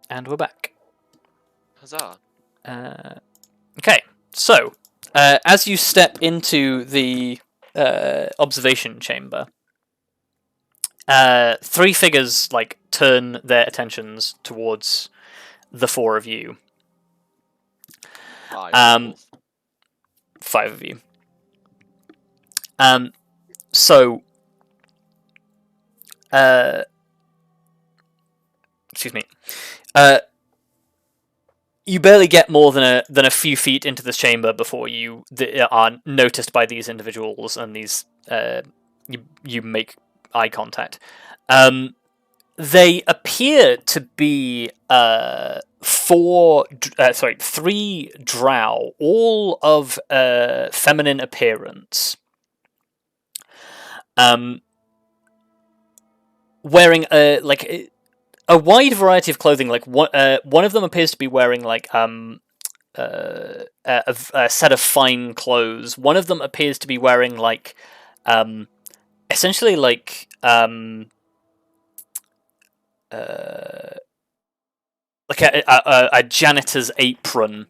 And we're back. Huzzah. Okay, so as you step into the observation chamber, three figures turn their attentions towards the four of you. Five of you. So, excuse me. You barely get more than a few feet into this chamber before you are noticed by these individuals, and these you make eye contact. They appear to be three drow, all of feminine appearance. Wearing a wide variety of clothing. One of them appears to be wearing a set of fine clothes. One of them appears to be wearing essentially a janitor's apron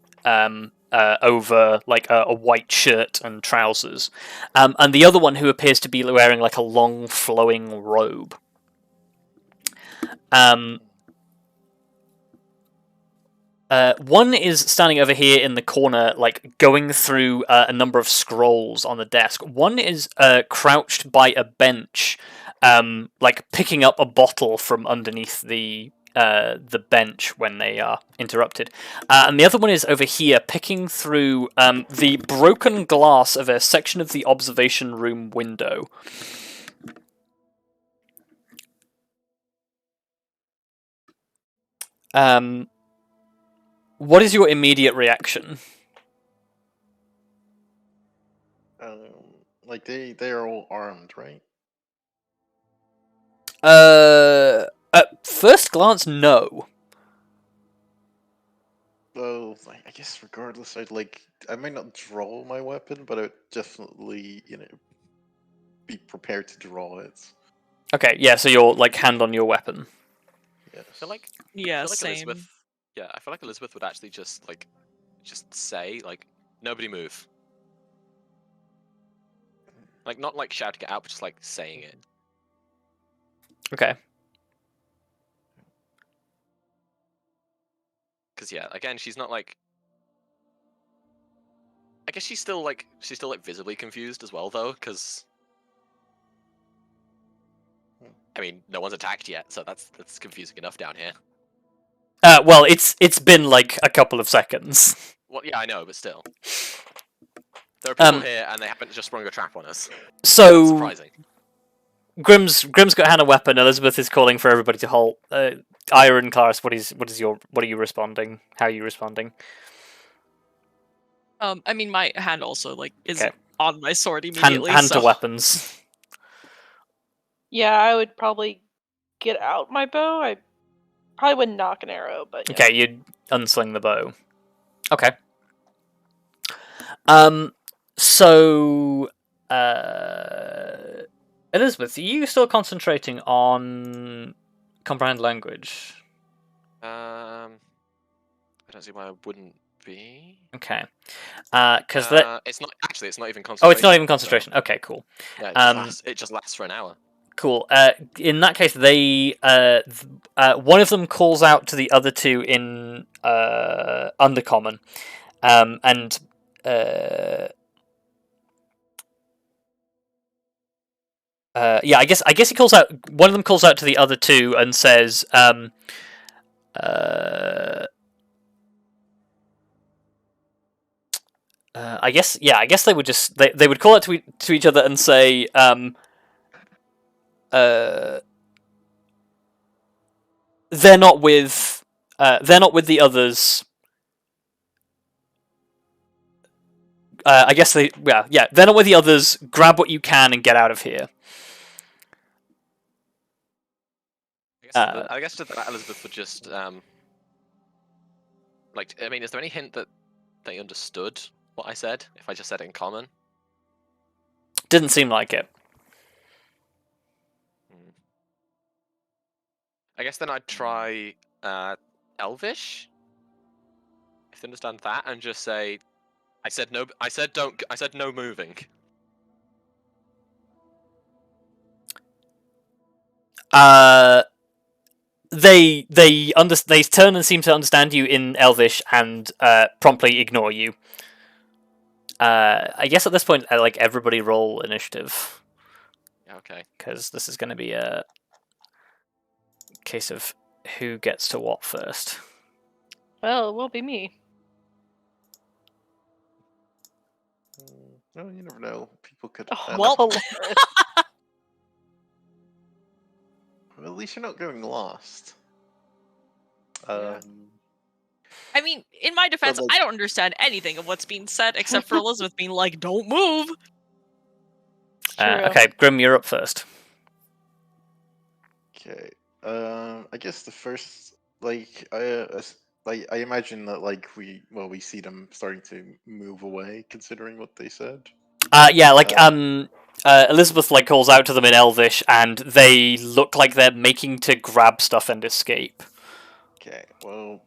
over a white shirt and trousers, and the other one who appears to be wearing a long flowing robe. One is standing over here in the corner, going through a number of scrolls on the desk. One is crouched by a bench, picking up a bottle from underneath the bench when they are interrupted. And the other one is over here, picking through the broken glass of a section of the observation room window. What is your immediate reaction? They are all armed, right? At first glance, no. Well, I guess regardless, I might not draw my weapon, but I would definitely, be prepared to draw it. Okay, yeah, so you're hand on your weapon. Yes. I feel like same. Elizabeth. Yeah, I feel like Elizabeth would actually just say nobody move. Not shouting it out, but just saying it. Okay. Because yeah, again, she's not I guess she's still visibly confused as well though, because I mean, no one's attacked yet, so that's confusing enough down here. Well, it's been a couple of seconds. Well, yeah, I know, but still. There are people here, and they haven't just sprung a trap on us. So that's surprising. Grim's got hand on weapon. Elizabeth is calling for everybody to halt. Ironclaw, what are you responding? How are you responding? I mean, my hand also is Okay. on my sword immediately. Hand to weapons. Yeah, I would probably get out my bow. I probably wouldn't knock an arrow, but okay, you'd unsling the bow. Okay. So, Elizabeth, are you still concentrating on comprehend language? I don't see why I wouldn't be. Okay. Because it's not even concentration. Oh, it's not even concentration. So... Okay, cool. Yeah, it just lasts for an hour. Cool. In that case, they one of them calls out to the other two in Undercommon, and yeah, I guess he calls out. One of them calls out to the other two and says, I guess they would just they would call out to each other and say, they're not with the others. I guess they're not with the others. Grab what you can and get out of here. I guess to that, Elizabeth would just I mean, is there any hint that they understood what I said if I just said it in common? Didn't seem like it. I guess then I'd try Elvish, if they understand that, and just say, "I said no. I said don't. I said no moving." They turn and seem to understand you in Elvish and promptly ignore you. I guess at this point, like everybody roll initiative. Okay. Because this is going to be a case of who gets to what first. Well, it won't be me. No, you never know. People could. Oh, Well- Kelariis. Well, at least you're not going lost. Yeah. I mean, in my defense, like- I don't understand anything of what's being said except for Elizabeth being like, "Don't move." True. Okay, Grim, you're up first. Okay. I guess the first, like, I imagine that we see them starting to move away, considering what they said. Yeah, like Elizabeth like calls out to them in Elvish, and they look like they're making to grab stuff and escape. Okay. Well,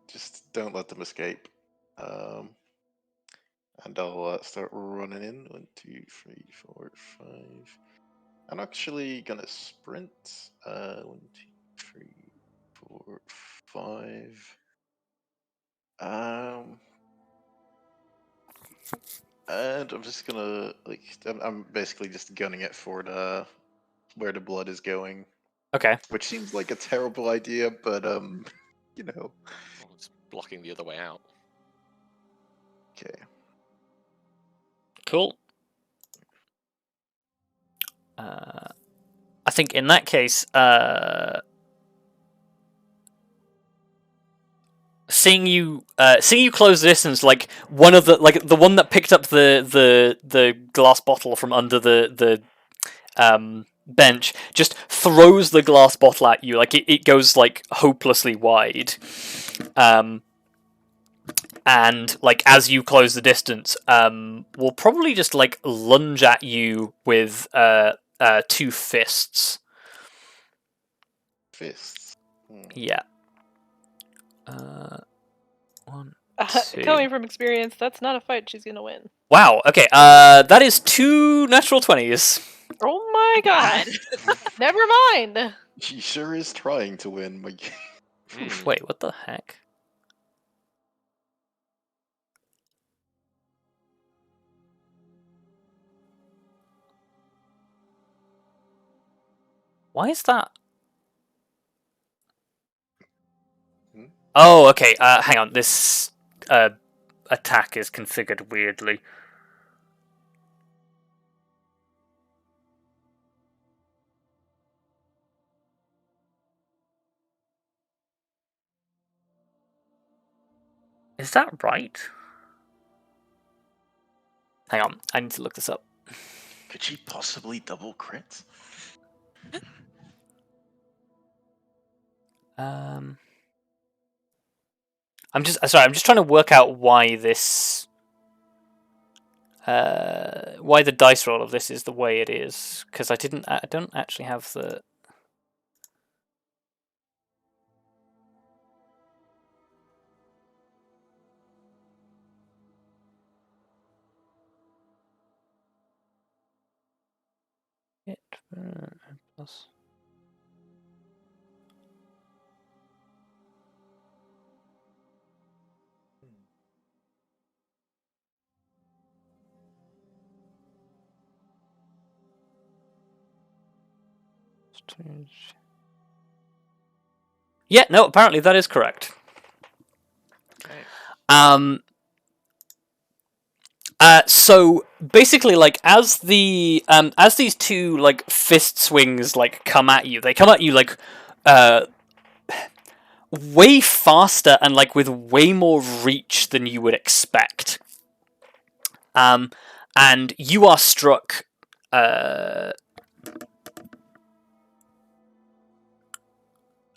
just don't let them escape. And I'll start running in. 1, 2, 3, 4, 5. I'm actually gonna sprint. 1, 2, 3, 4, 5. And I'm just gonna I'm basically just gunning it for the where the blood is going, Okay. which seems like a terrible idea, but you know. Well, it's blocking the other way out. Okay. Cool. I think in that case, seeing you close the distance, like one of the one that picked up the glass bottle from under the bench just throws the glass bottle at you, like it goes like hopelessly wide. And like as you close the distance, we'll probably just like lunge at you with 2 fists. Fists. Yeah. 1, 2. Coming from experience, that's not a fight she's gonna win. Wow. Okay. That is 2 natural 20s. Oh my god! Never mind. She sure is trying to win. Wait, what the heck? Why is that? Oh, okay. Hang on. This attack is configured weirdly. Is that right? Hang on. I need to look this up. Could she possibly double crit? I'm just trying to work out why this. Why the dice roll of this is the way it is, because I don't actually have the. It plus. Yeah, no, apparently that is correct. Okay. So basically, like as these 2 like fist swings like come at you, they come at you like way faster and like with way more reach than you would expect. And you are struck.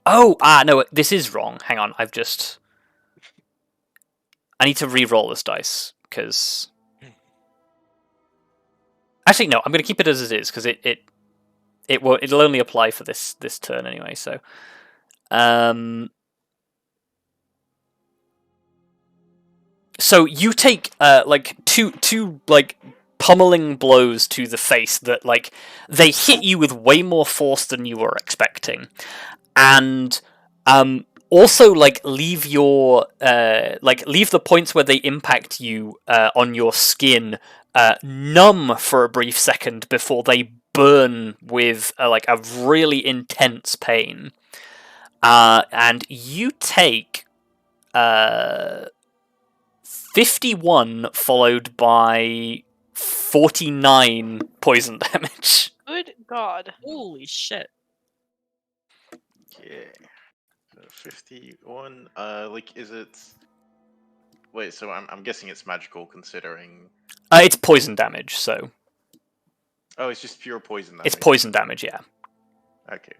No, this is wrong. Hang on, I need to re-roll this dice because. Actually, no. I'm going to keep it as it is because it'll only apply for this turn anyway. So, So you take like two like pummeling blows to the face that like they hit you with way more force than you were expecting, and also like leave your leave the points where they impact you on your skin numb for a brief second before they burn with like a really intense pain, and you take 51 followed by 49 poison damage. Good God. Holy shit. Yeah. So 51. Like, is it? Wait. So I'm guessing it's magical, considering. It's poison damage, so Oh, it's just pure poison damage. it's poison damage, yeah. Okay.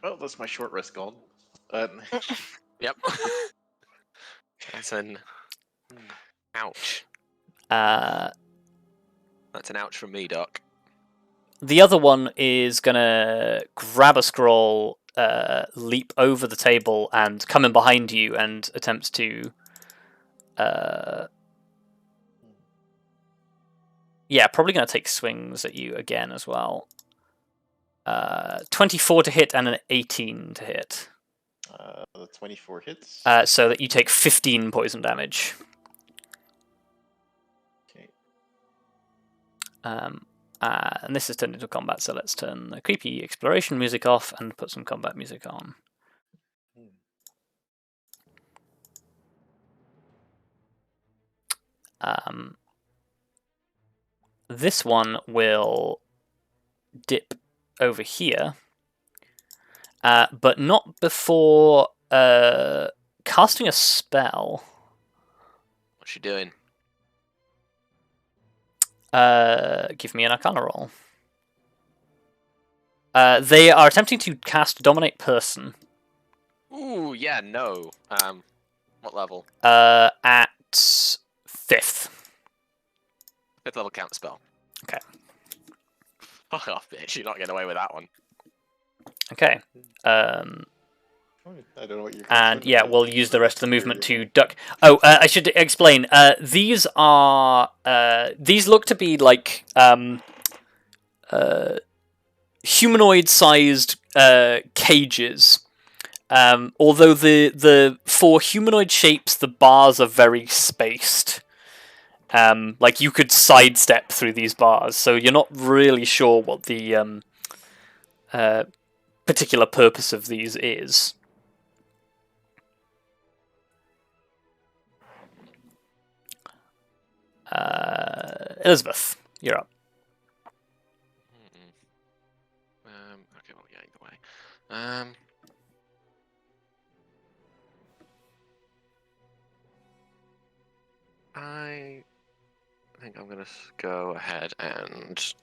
Well, that's my short rest gone. Yep. That's an ouch. Uh, That's an ouch from me, Doc. the other one is gonna grab a scroll, leap over the table, and come in behind you and attempts to. Yeah, probably gonna take swings at you again as well. 24 to hit and an 18 to hit. The 24 hits. So that you take 15 poison damage. Okay. And this is turned into combat, so let's turn the creepy exploration music off and put some combat music on. This one will dip over here, but not before casting a spell. What's she doing? Give me an Arcana roll. They are attempting to cast Dominate Person. Ooh, yeah, no. What level? At 5th. 5th level counter spell. Okay. Fuck off, bitch. You're not getting away with that one. Okay. I don't know what you're. And yeah, we'll use the rest of the movement to duck. Oh, I should explain. These are these look to be like humanoid-sized cages. Although the for humanoid shapes, the bars are very spaced. Like you could sidestep through these bars, so you're not really sure what the particular purpose of these is. Elizabeth, you're up. Okay, well, yeah, either way. I think I'm gonna go ahead and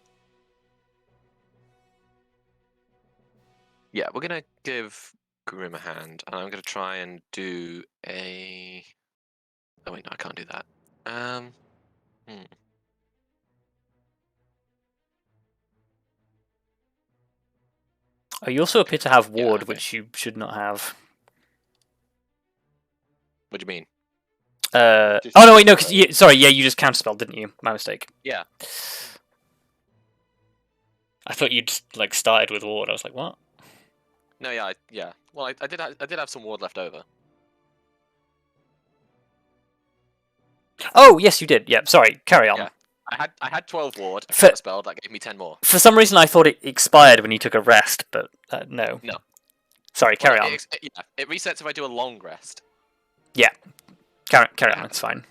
yeah, we're gonna give Grim a hand, and I'm gonna try and do a. Oh wait, no, I can't do that. Oh, you also appear to have Yeah, ward, okay. which you should not have. What do you mean? Oh no, wait, no, because sorry, yeah, you just counterspelled, didn't you? My mistake. Yeah. I thought you'd like started with ward. I was like, what? No, yeah, yeah. Well, I did have some ward left over. Oh yes, you did. Yeah, sorry. Carry on. Yeah. I had 12 ward. I For- counterspelled. That gave me 10 more. For some reason, I thought it expired when you took a rest, but no. No. Sorry, carry on. Yeah, it resets if I do a long rest. Yeah, carry on. It's fine.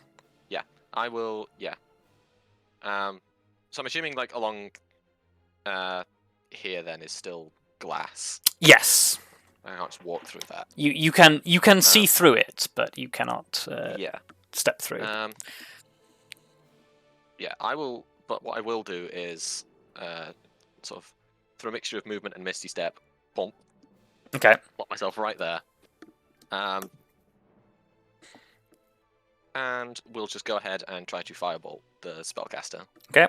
Yeah, I will. Yeah. So I'm assuming like along here then is still glass. Yes, I can't just walk through that. you can see through it, but you cannot Yeah. step through. Yeah, I will. But what I will do is sort of through a mixture of movement and misty step, bump, Okay. lock myself right there. And we'll just go ahead and try to firebolt the spellcaster. Okay.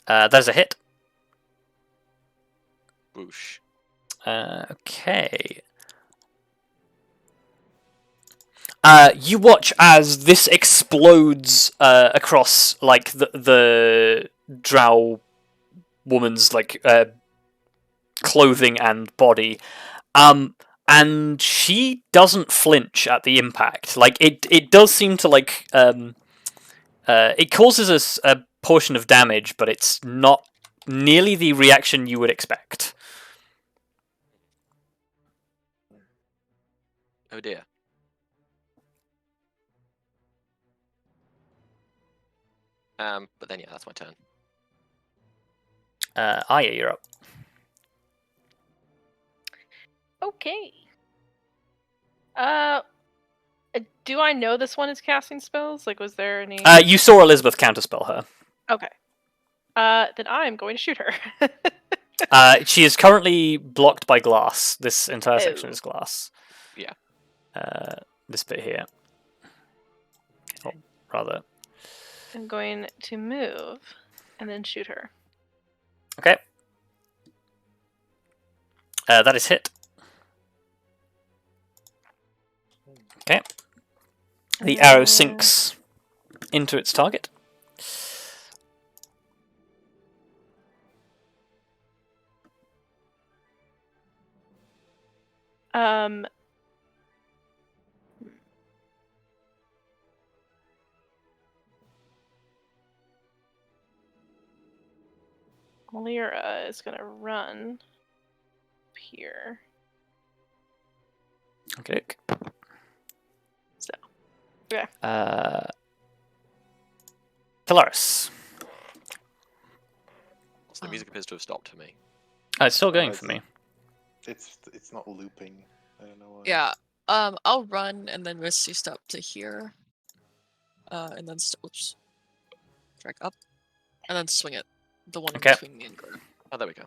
There's a hit. Boosh. Okay. You watch as this explodes across like the drow woman's like clothing and body, and she doesn't flinch at the impact. Like it does seem to like it causes us a portion of damage, but it's not nearly the reaction you would expect. Oh dear. But then yeah, that's my turn. Arya, you're up. Okay. Do I know this one is casting spells? Like, was there any? You saw Elizabeth counterspell her. Okay. Then I am going to shoot her. She is currently blocked by glass. This entire section Oh. is glass. Yeah. This bit here. Or rather. I'm going to move and then shoot her. Okay. That is hit. Okay. The arrow sinks into its target. Lyra is gonna run up here. Okay. So, okay. Kelariis. So the music appears to have stopped for me. It's still going for me. It's not looping. I don't know why. Yeah. I'll run and then Misty step to here. And then oops. Drag up. And then swing it. The one Okay. between me and Grim. Oh, there we go.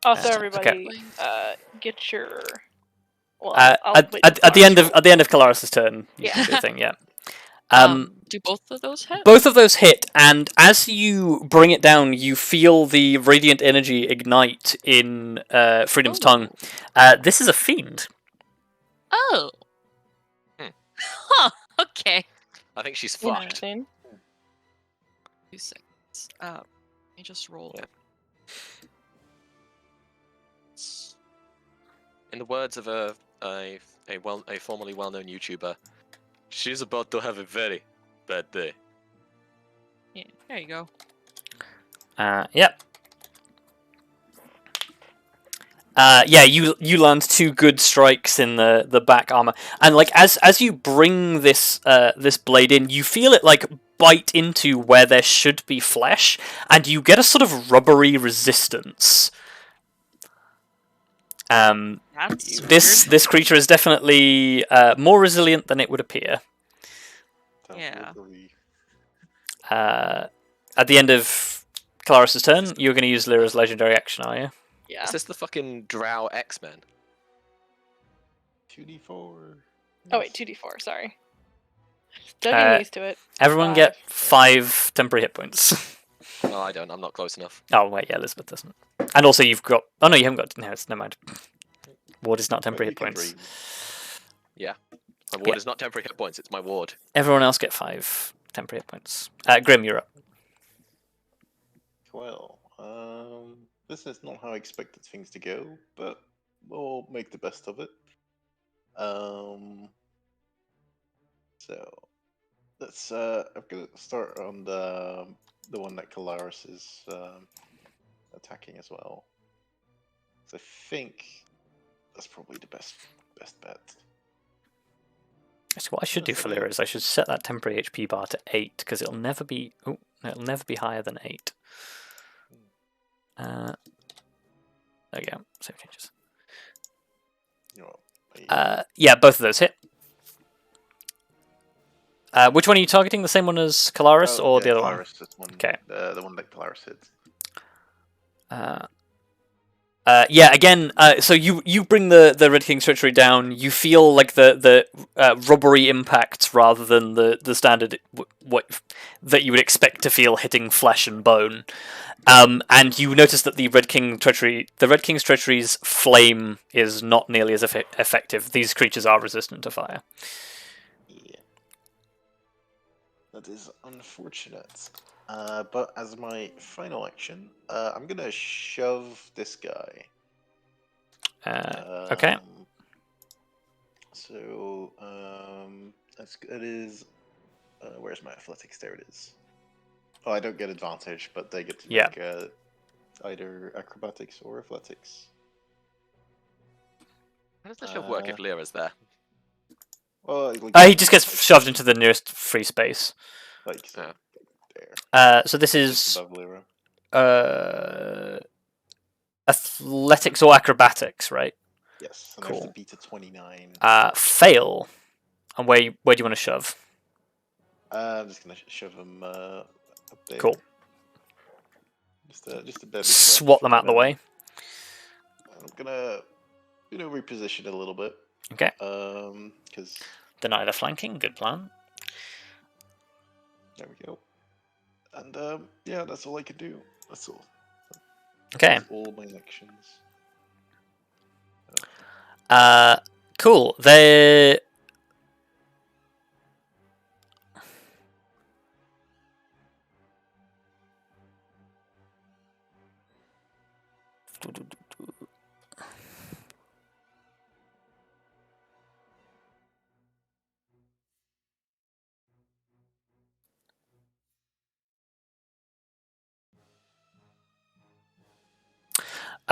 Also, Okay. everybody, get your. Well, At the end of Kelariis' turn, you can do a thing. Yeah. Do both of those hit? Both of those hit, and as you bring it down, you feel the radiant energy ignite in Freedom's tongue. This is a fiend. Oh. Huh. Okay. I think she's fucked. Interesting. 2 seconds. Let me just roll. Yeah. In the words of a formerly well-known YouTuber, she's about to have a very bad day. Yeah. There you go. Yep. Yeah, you land 2 good strikes in the back armor, and like as you bring this this blade in, you feel it like bite into where there should be flesh, and you get a sort of rubbery resistance. That's This creature is definitely more resilient than it would appear. Yeah. At the end of Kelariis' turn, you're going to use Lyra's legendary action, are you? Yeah. Is this the fucking Drow X-Men? 2d4. Oh wait, 2d4. Sorry. Still getting used to it. Everyone get 5 temporary hit points. No, I don't. I'm not close enough. Oh wait, yeah, Elizabeth doesn't. And also you've got. Oh no, you haven't got. No, never mind. Ward is not temporary hit points. Yeah. My ward is not temporary hit points. It's my ward. Everyone else get 5 temporary hit points. Grim, you're up. Well, this is not how I expected things to go, but we'll make the best of it. So let's. I'm gonna start on the one that Kelariis is attacking as well. So I think that's probably the best bet. So what I should do for Lyra is I should set that temporary HP bar to 8 because it'll never be. Oh, it'll never be higher than 8. There we go. Save changes. Yeah, both of those hit. Which one are you targeting? The same one as Kelariis or the other one? This one. Okay. The one that Kelariis hits. Yeah, again, so you bring the Red King's treachery down. You feel like the rubbery impacts rather than the standard what that you would expect to feel hitting flesh and bone. And you notice that the Red King's treachery's flame is not nearly as effective. These creatures are resistant to fire. Yeah. That is unfortunate. But as my final action, I'm gonna shove this guy. Okay. So, it is. Where's my athletics? There it is. Oh, I don't get advantage, but they get to Yeah. make either acrobatics or athletics. How does the shove work if Lyra's there? Well, like, He just gets shoved into the nearest free space. like Yeah. there. So this Just is above Lyra. athletics or acrobatics, right? Yes, and I have Cool. to beat a 29. Fail. And where do you want to shove? I'm just gonna shove him up there. Cool. Just a bit. Swat them out the way. I'm gonna, reposition it a little bit. Okay. Because Deny the flanking. Good plan. there we go. And yeah, that's all I can do. That's all. Okay. That's all my actions. Cool. They.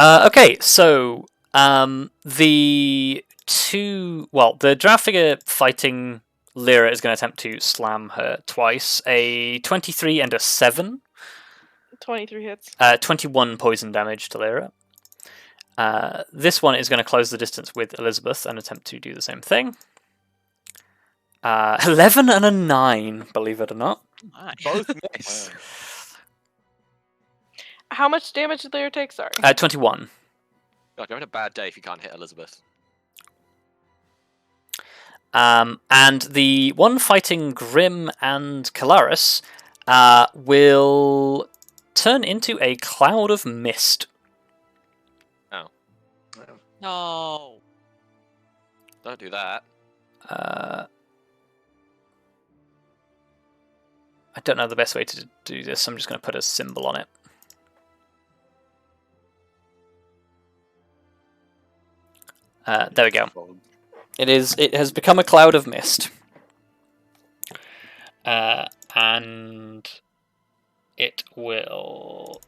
Okay, so the draft figure fighting Lyra is going to attempt to slam her twice. A 23 and a 7. 23 hits. 21 poison damage to Lyra. This one is going to close the distance with Elizabeth and attempt to do the same thing. 11 and a 9, believe it or not. Both miss. Wow. How much damage did Lyra take? Sorry. 21. God, you're having a bad day if you can't hit Elizabeth. And the one fighting Grim and Kelariis will turn into a cloud of mist. Oh. Wow. No. Don't do that. I don't know the best way to do this. I'm just going to put a symbol on it. There we go. It has become a cloud of mist. And it will...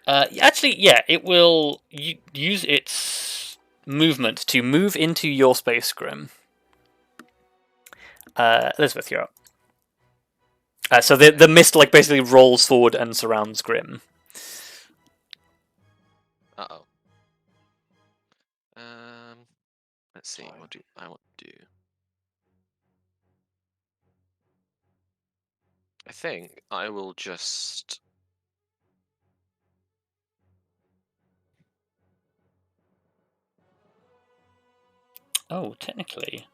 actually, yeah, it will use its movement to move into your space, Grim. Elizabeth, you're up. So the mist basically rolls forward and surrounds Grim. Uh-oh. Let's see, what do I want to do? I think I will just... Oh, technically.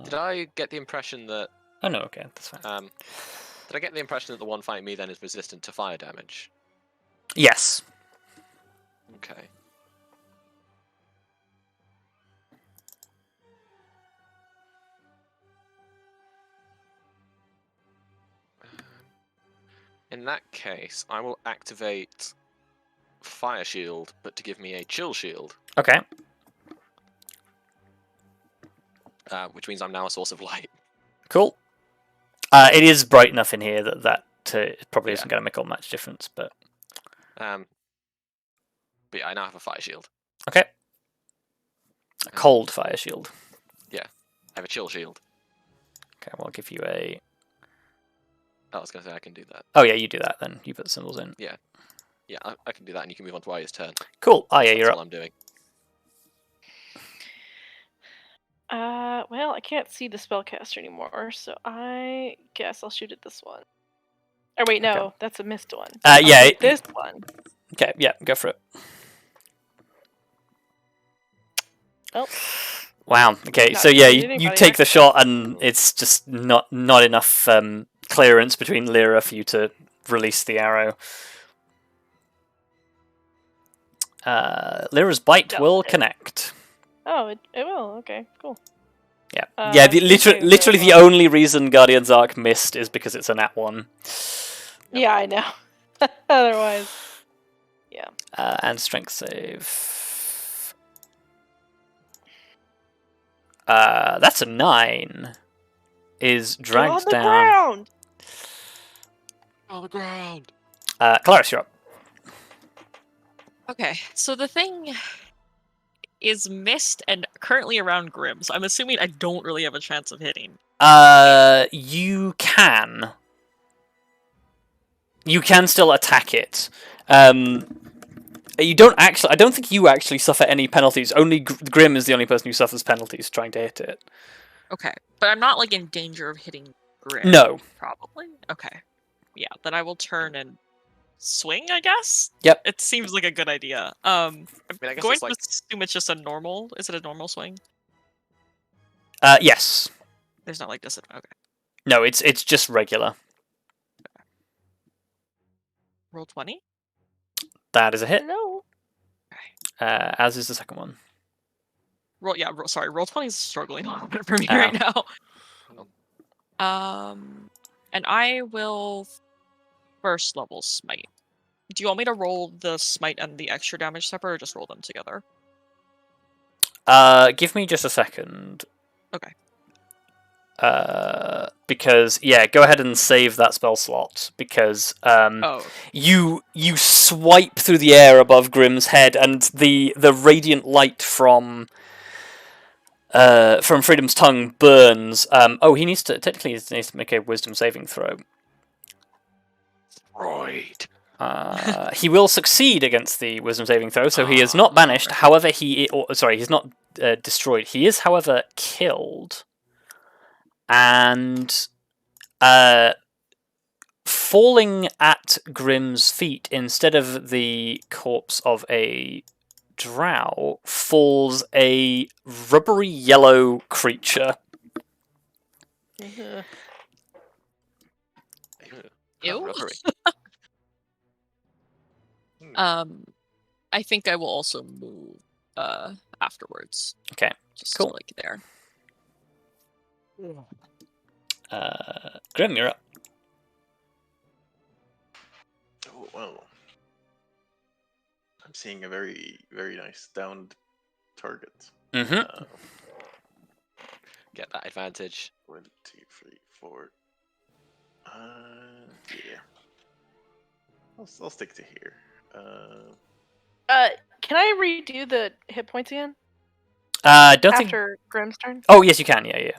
Did I get the impression that... Oh no, okay, that's fine. Did I get the impression that the one fighting me then is resistant to fire damage? Yes. Okay. In that case, I will activate Fire Shield, but to give me a Chill Shield. Okay. Which means I'm now a source of light. Cool. It is bright enough in here that it probably isn't going to make all much difference, but... But yeah, I now have a Fire Shield. Okay. A cold fire shield. Yeah, I have a Chill Shield. Okay, well, I'll give you a... I was going to say I can do that. Oh yeah, you do that then. You put the symbols in. Yeah. Yeah, I can do that, and you can move on to Arya's turn. Cool. Arya, That's you're all up. I'm doing. Well, I can't see the spellcaster anymore, so I guess I'll shoot at this one. Or wait, no, Okay. that's a missed one. Yeah. Shoot this one. Okay. Yeah. Go for it. Oh, Wow. Okay. Not So yeah, shooting you anybody, take right? the shot, and it's just not enough clearance between Lyra for you to release the arrow. Lyra's bite That will will hit. connect. oh, it will. Okay, cool. Yeah. Yeah. Strength saving throw Literally as the well. only reason Guardian's Arc missed is because it's a nat 1. Yeah, I know. Otherwise, yeah. And strength save. That's a 9. Is Get dragged on the down. ground. On the ground. Kelariis, you're up. Okay, so the thing is missed and currently around Grim, so I'm assuming I don't really have a chance of hitting. You can. You can still attack it. You don't actually. I don't think you actually suffer any penalties. Only Grim is the only person who suffers penalties trying to hit it. Okay, but I'm not like in danger of hitting Grim. No. Probably. Okay. Yeah, then I will turn and swing, I guess. Yep. It seems like a good idea. I'm I guess going it's to like assume it's just a normal. Is it a normal swing? Yes. There's not like disadvantage. Okay. No, it's just regular. Roll 20. That is a hit. No. As is the second one. Sorry, roll 20 is struggling a little bit for me Oh. right now. And I will first level smite. Do you want me to roll the smite and the extra damage separate, or just roll them together? Give me just a second. Okay. Because go ahead and save that spell slot because Oh. you swipe through the air above Grim's head, and the radiant light from Freedom's tongue burns. He needs to make a wisdom saving throw. right. He will succeed against the wisdom saving throw, so he is not banished. Right. However, he's not destroyed. He is, however, killed. And falling at Grim's feet, instead of the corpse of a drow, falls a rubbery yellow creature. Mhm. Ew. Rubbery. I think I will also move afterwards. Okay, Just cool. to, like, there. Grim, you're up. Oh, well. I'm seeing a very, very nice downed target. Mm-hmm. Get that advantage. 1, 2, 3, 4. Yeah. I'll stick to here. Can I redo the hit points again Don't think. after Grim's turn? Oh, yes, you can. Yeah. Yeah,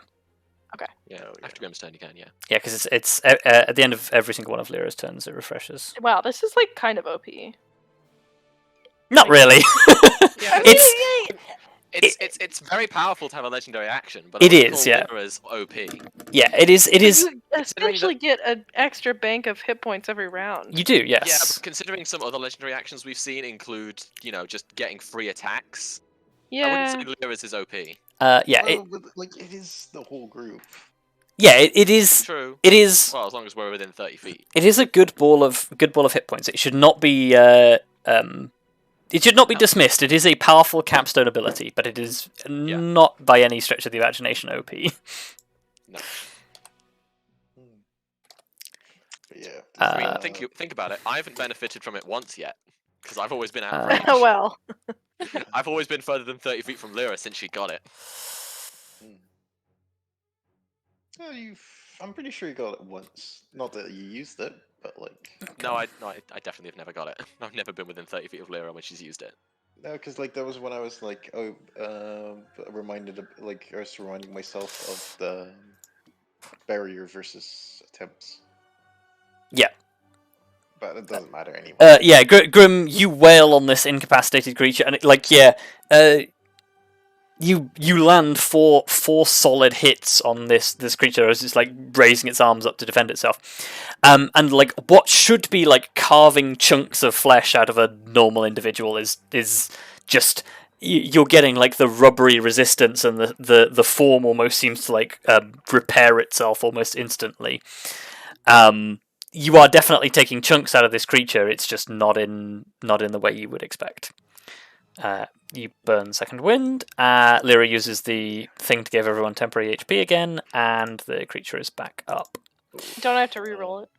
Oh, yeah. after Grim's turn, you can. Yeah. Yeah, because it's at the end of every single one of Lyra's turns, it refreshes. Wow, this is like kind of OP. Not really. Yeah, it's very powerful to have a legendary action, but It I wouldn't is, call yeah. Lyra's OP. Yeah, it is. It is. You essentially get an extra bank of hit points every round. You do, Yeah, yes. but considering some other legendary actions we've seen include, just getting free attacks, I Yeah. wouldn't say Lyra's is OP. Yeah. Well, but, it is the whole group. It is. True. It is. Well, as long as we're within 30 feet. It is a good ball of hit points. It should not be. It should not be dismissed. It is a powerful capstone ability, but it is not by any stretch of the imagination OP. No. But yeah. I mean, think about it. I haven't benefited from it once yet, because I've always been out of range. Well. I've always been further than 30 feet from Lyra since she got it. Yeah, I'm pretty sure you got it once. Not that you used it, but like. No, I definitely have never got it. I've never been within 30 feet of Lyra when she's used it. No, because that was when I was like, reminded of, I was reminding myself of the barrier versus attempts. Yeah. But it doesn't matter anyway. Yeah, Grim, you wail on this incapacitated creature, and you land four solid hits on this creature as it's like raising its arms up to defend itself, and like what should be like carving chunks of flesh out of a normal individual is just you're getting like the rubbery resistance, and the form almost seems to like repair itself almost instantly. You are definitely taking chunks out of this creature. It's just not in the way you would expect. You burn second wind. Lyra uses the thing to give everyone temporary HP again, and the creature is back up. Don't I have to reroll it?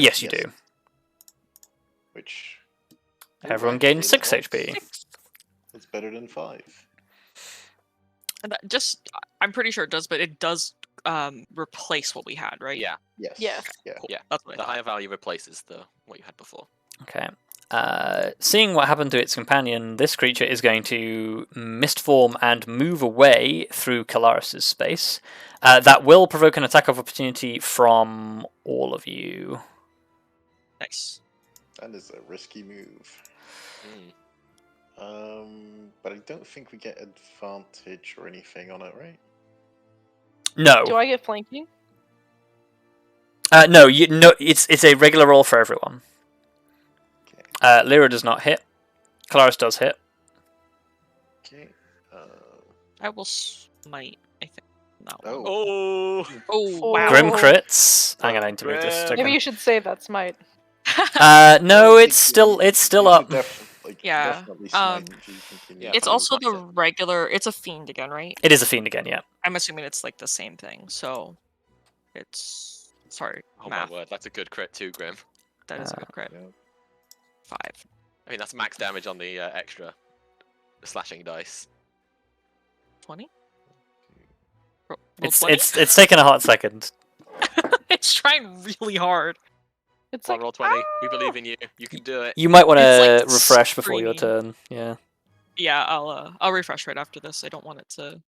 Yes, you do. Which Everyone actually, gains 6 HP. It's better than 5. And that I'm pretty sure it does, but it does replace what we had, right? Yeah. Yes. Yeah. Yeah. Yeah. That's what I The thought. higher value replaces what you had before. Okay. Seeing what happened to its companion, this creature is going to mist form and move away through Kelariis' space. That will provoke an attack of opportunity from all of you. Nice. That is a risky move. Mm. But I don't think we get advantage or anything on it, right? No. Do I get flanking? No. It's a regular roll for everyone. Okay. Lyra does not hit. Kelariis does hit. Okay. I will smite, I think. No. Oh. Oh, Oh. wow. Grim crits. I'm gonna need to move this Grim. token. Maybe you should save that smite. No, it's still up. Yeah, Definitely smite if you continue. Yeah, it's probably also watch the it. regular. It's a fiend again, right? It is a fiend again, yeah. I'm assuming it's like the same thing. So it's Oh math. my word, that's a good crit too, Grim. That is a good crit. Yeah. 5. I mean, that's max damage on the extra slashing dice. 20. It's taken a hot second. It's trying really hard. It's Come like on, roll 20. We believe in you. You can do it. You might want to It's like refresh before your screaming. turn. Yeah. Yeah, I'll refresh right after this. I don't want it to.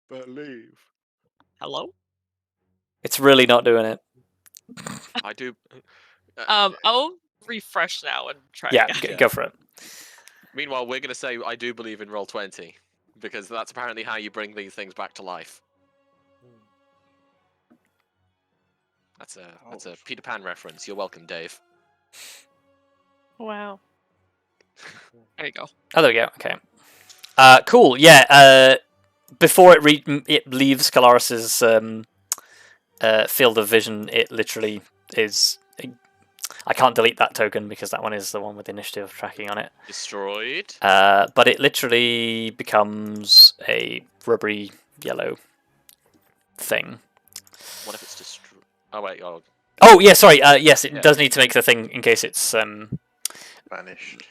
Believe. Hello. It's really not doing it. I do. I'll refresh now and try Yeah, again. go for it. Meanwhile, we're going to say I do believe in roll 20 because that's apparently how you bring these things back to life. That's a Peter Pan reference. You're welcome, Dave. wow. There you go. Oh, there we go. Okay. Cool. Yeah. Before it leaves Kelariis' field of vision, it literally is. I can't delete that token because that one is the one with initiative tracking on it. Destroyed. But it literally becomes a rubbery yellow thing. What if it's destroyed? Oh wait. Oh. Oh yeah, sorry. Yes, it Yeah. does need to make the thing in case it's Vanished.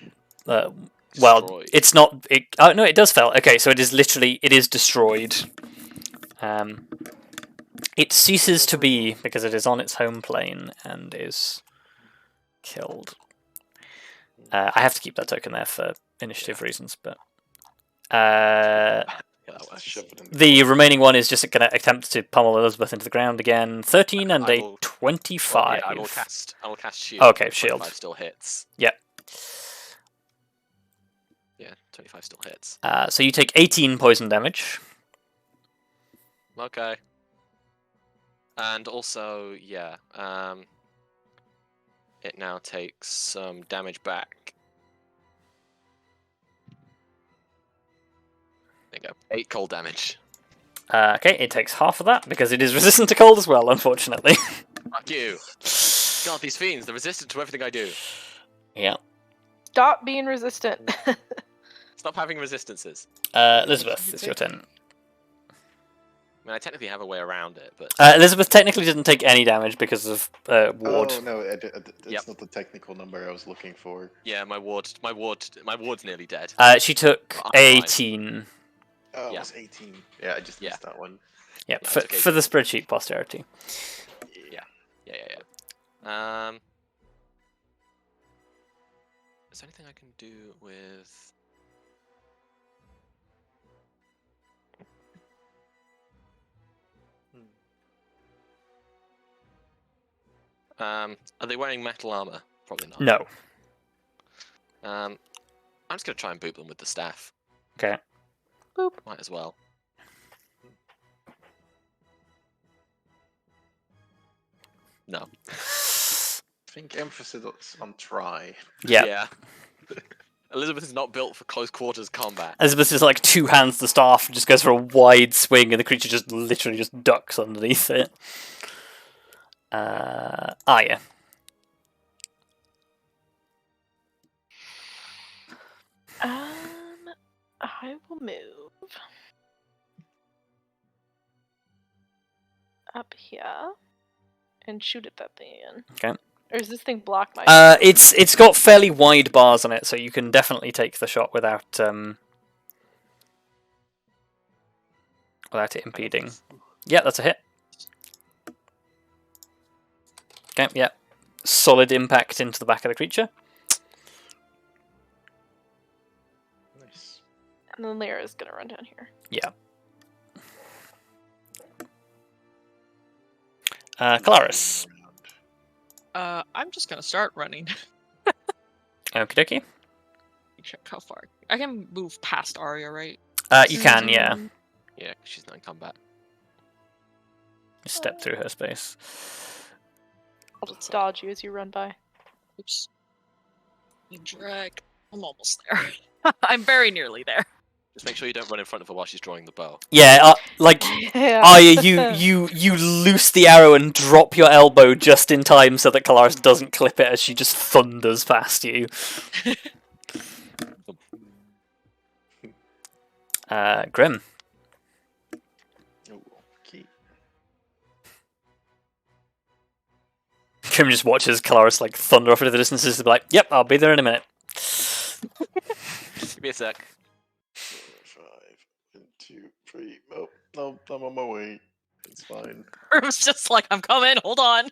well, Destroyed. it's not. Oh no, it does fail. Okay, so it is destroyed. It ceases to be because it is on its home plane and is killed. I have to keep that token there for initiative reasons, but Yeah, that works. Shove it in the remaining one is just going to attempt to pummel Elizabeth into the ground again. 13 and I a will- 25. Well, yeah, I will cast shield. Okay, shield. 25 still hits. Yep. Yeah, 25 still hits. So you take 18 poison damage. Okay. And also, yeah, it now takes some damage back. There you go. 8 cold damage. Okay, it takes half of that because it is resistant to cold as well, unfortunately. Fuck you. God, these fiends, they're resistant to everything I do. Yeah. Stop being resistant. Stop having resistances. Elizabeth, it's your turn. I mean, I technically have a way around it, but... Elizabeth technically didn't take any damage because of ward. Oh no, it's Yep. not the technical number I was looking for. Yeah, my ward's nearly dead. She took I'm fine. 18. Oh, Yeah. it was 18. Yeah, I just missed that one. Yeah, Yeah, for, it's okay. for the spreadsheet posterity. Yeah. Is there anything I can do with... Are they wearing metal armor? Probably not. No. I'm just gonna try and boop them with the staff. Okay. Boop. Might as well. No. I think emphasis on try. Yeah. Yeah. Elizabeth is not built for close quarters combat. Elizabeth is like two hands the staff and just goes for a wide swing, and the creature just literally just ducks underneath it. Arya. I will move up here and shoot at that thing again. Okay. Or is this thing block my? It's got fairly wide bars on it, so you can definitely take the shot without it impeding. Yeah, that's a hit. Okay, yeah. Solid impact into the back of the creature. Nice. And then Lyra's gonna run down here. Yeah. Kelariis. I'm just gonna start running. Okie dokie. Check how far. I can move past Arya, right? You can, yeah. Yeah, 'cause she's not in combat. Just step through her space. I'll just dodge you as you run by. Oops. And drag. I'm almost there. I'm very nearly there. Just make sure you don't run in front of her while she's drawing the bow. Yeah, like Yeah. Arya, you loose the arrow and drop your elbow just in time so that Kelariis doesn't clip it as she just thunders past you. Grim. Oh, okay. Grim just watches Kelariis like thunder off into the distance and is like, "Yep, I'll be there in a minute." Give me a sec. 4, 5, 1, 2, 3. No, I'm on my way. It's fine. It was just like, I'm coming, hold on.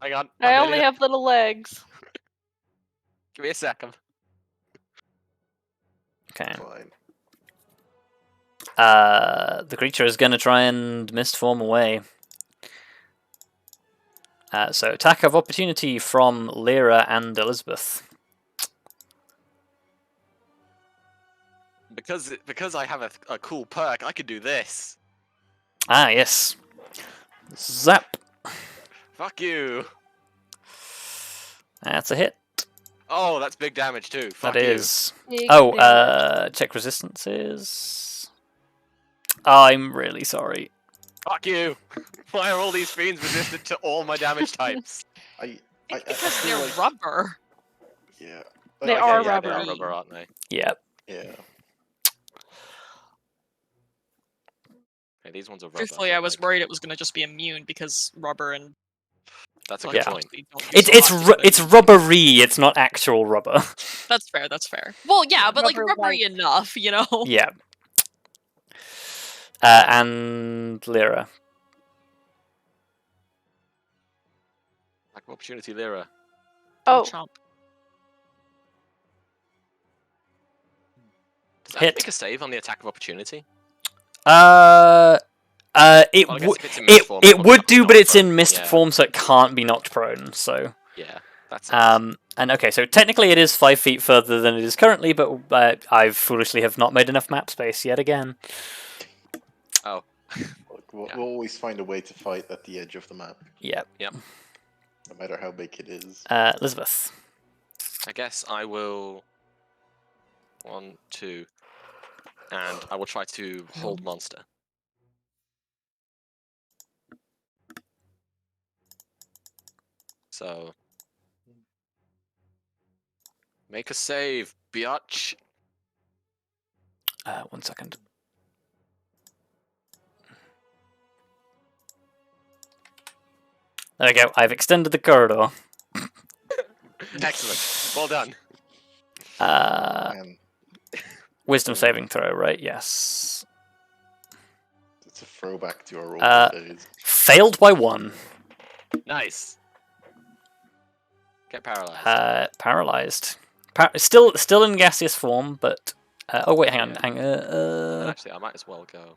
Hang on. I I'm only nearly have little legs. Give me a second. Okay. Fine. The creature is going to try and mist form away. So attack of opportunity from Lyra and Elizabeth. Because I have a cool perk, I could do this. Ah, yes. Zap. Fuck you. That's a hit. Oh, that's big damage too. Fuck That you. is. Big Oh, damage. check resistances. I'm really sorry. Fuck you. Why are all these fiends resistant to all my damage types? I Because feel they're like- rubber. Yeah. They Okay, are yeah, they are rubbery. rubber, aren't they? Yeah. Yeah. Okay, these ones are rubber. Truthfully, I but, was like, worried it was gonna just be immune because rubber and That's a Yeah. good point. It's rubbery. It's not actual rubber. That's fair. That's fair. Well, yeah, but like Rubber rubbery like- enough, you know. Yeah. And Lyra. Lack of opportunity, Lyra. Oh, Chomp. Does that Hit. make a save on the attack of opportunity? It Well, I guess would if it's in mist form, it probably would not be do, but knocked it's in prone. mist Yeah, form, so it can't be knocked prone. So Yeah, that's and okay, so technically it is 5 feet further than it is currently, but I foolishly have not made enough map space yet again. Look, we'll always find a way to fight at the edge of the map, Yeah. no matter how big it is. Elizabeth. I guess I will. 1, 2, and I will try to hold monster. So, make a save, biatch. 1 second. There we go. I've extended the corridor. Excellent. Well done. Man, Wisdom saving throw, right? Yes. it's a throwback to our old days. Failed by 1. Nice. Get paralyzed. Paralyzed. Still in gaseous form, but oh wait, hang on. Actually, I might as well go.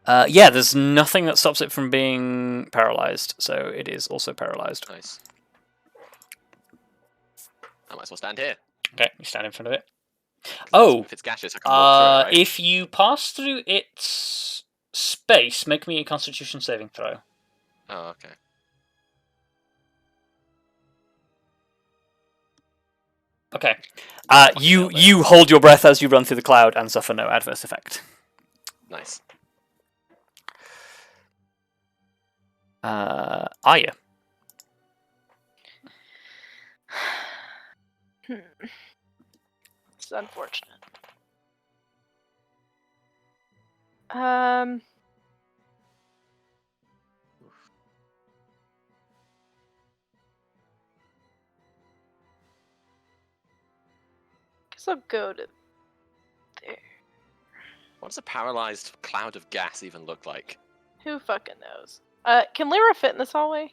Yeah, there's nothing that stops it from being paralyzed, so it is also paralyzed. Nice. I might as well stand here. Okay, you stand in front of it. 'Cause Oh, if it's gaseous, I can walk through it, right? if you pass through its space, make me a Constitution saving throw. Oh, okay. Okay. Fucking You nailed it. you hold your breath as you run through the cloud and suffer no adverse effect. Nice. Arya. It's unfortunate. Guess I'll go to there. What does a paralyzed cloud of gas even look like? Who fucking knows? Can Lyra fit in this hallway?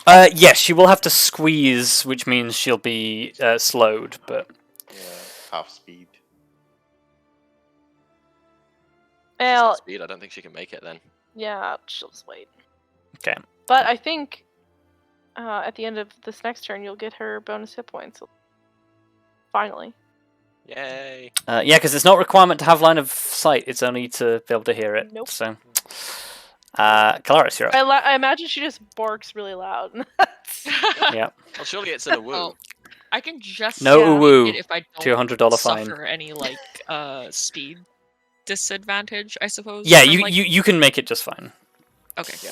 Yes, she will have to squeeze, which means she'll be slowed, but... Yeah, half speed. She's not Well, speed. I don't think she can make it then. yeah, she'll just wait. Okay. But I think at the end of this next turn, you'll get her bonus hit points. Finally. Yay! Yeah, because it's not a requirement to have line of sight, it's only to be able to hear it. Nope. So, Kelariis, you're up. I imagine she just barks really loud. Yeah. Well, surely it's in a woo. Oh, I can just No make uwoo it if I don't $200 fine. suffer any like speed disadvantage, I suppose. Yeah, from, you, like... you can make it just fine. Okay. Yeah.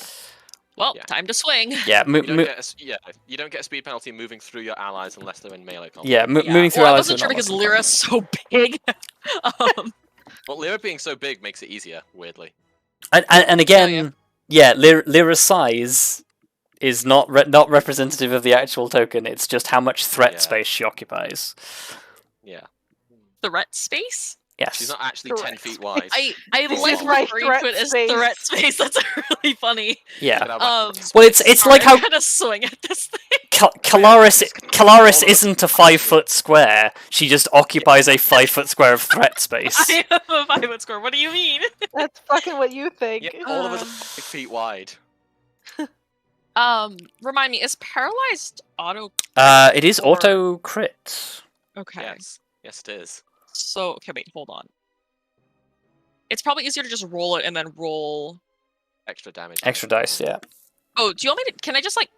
Well, Yeah. time to swing. Yeah, You don't get a speed penalty moving through your allies unless they're in melee combat. yeah, moving through Well, I allies wasn't is sure not because much. Lyra's so big. Well, Lyra being so big makes it easier, weirdly. And again, Lyra's size is not not representative of the actual token. It's just how much threat Yeah. space she occupies. Yeah. Threat space? Yes. She's not actually 10 Correct. feet wide. I This like is my referring threat to it as space. threat space. That's really funny. You Yeah. can have, Well, it's Sorry, like how I'm gonna swing at this thing. Kalaris isn't a 5-foot square. She just occupies a 5-foot square of threat space. I have a 5-foot score. What do you mean? That's fucking what you think. Yeah, all of us are 5 feet wide. Remind me, is paralyzed auto? It is Or- auto crit. Okay. Yes. Yes, it is. So, okay, wait, hold on. It's probably easier to just roll it and then roll. Extra damage. Extra dice, yeah. Oh, do you want me to? Can I just like?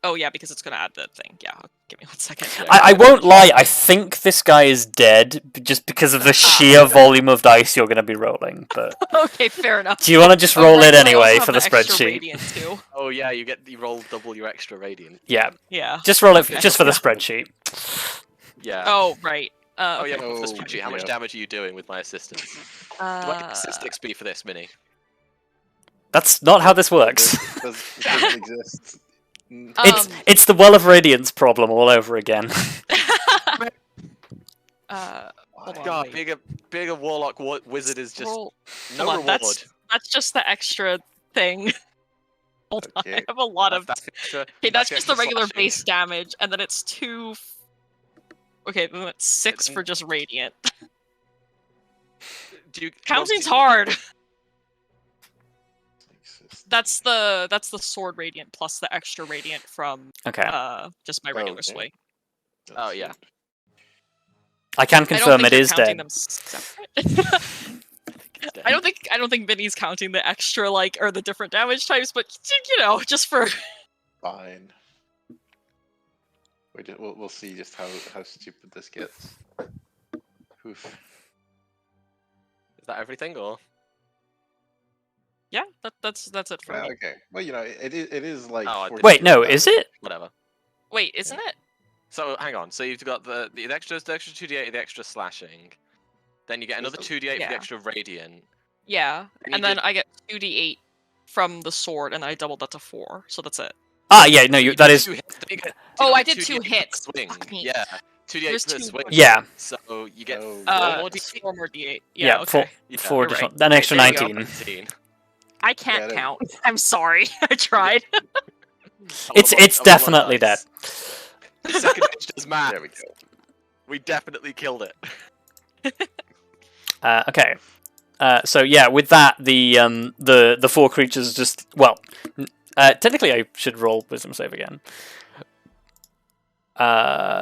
Oh yeah, because it's gonna add the thing. Yeah, give me 1 second. Yeah. I won't lie, I think this guy is dead just because of the sheer volume of dice you're going to be rolling. But Okay, fair enough. do you want to just Oh, roll right, it 'cause I anyway also for have the extra spreadsheet? radiant too. Oh yeah, you roll double your extra radiant. Yeah, Yeah. just roll it Okay. just for the spreadsheet. Yeah. Oh right. Oh Okay. yeah, for the Oh, spreadsheet, how much yeah. damage are you doing with my assistance? Do I get assist XP for this, Mini? That's not how this works. This doesn't exist. Mm. It's the Well of Radiance problem all over again. hold on, God, wait. being a warlock wizard is just Roll- no hold on, reward. That's just the extra thing. Hold on, I Okay. have a lot of. That's extra. Okay, that's just the extra regular slashing. base damage, and then it's 2. Okay, then it's 6 for just radiant. Do you Counting's well, hard. That's the sword radiant plus the extra radiant from Okay, just my regular okay. swing. Oh, yeah. I can I don't confirm think it you're is counting dead. them separate. I don't think Vinny's counting the extra like or the different damage types, but you know, just for Fine. We'll see just how stupid this gets. Oof. Is that everything, or? yeah, that's it for me. Okay. Well, you know, it is like. Oh, I 40 did- Wait, no, is it? Whatever. Wait, isn't it? So hang on. So you've got the extra 2d8 of the extra slashing. Then you get another 2d8 for Yeah. the extra radiant. Yeah, And you and then did- I get 2d8 from the sword, and I doubled that to 4, so that's it. Ah, yeah, no, You that did is 2 hits, then you get- Oh, you I get did 2 2d8 per hits. Swing. Fuck me. Yeah, 2d8 There's per 2 swing. yeah, So you get Oh, Uh, more d8. 4 more d8. yeah, Yeah, okay. Yeah, four you're additional, right. an extra There you go. 19. I can't Yeah, count. I'm sorry. I tried. It's definitely dead. Second edge does math. There we go. We definitely killed it. Okay, So yeah, with that, the four creatures just technically I should roll wisdom save again.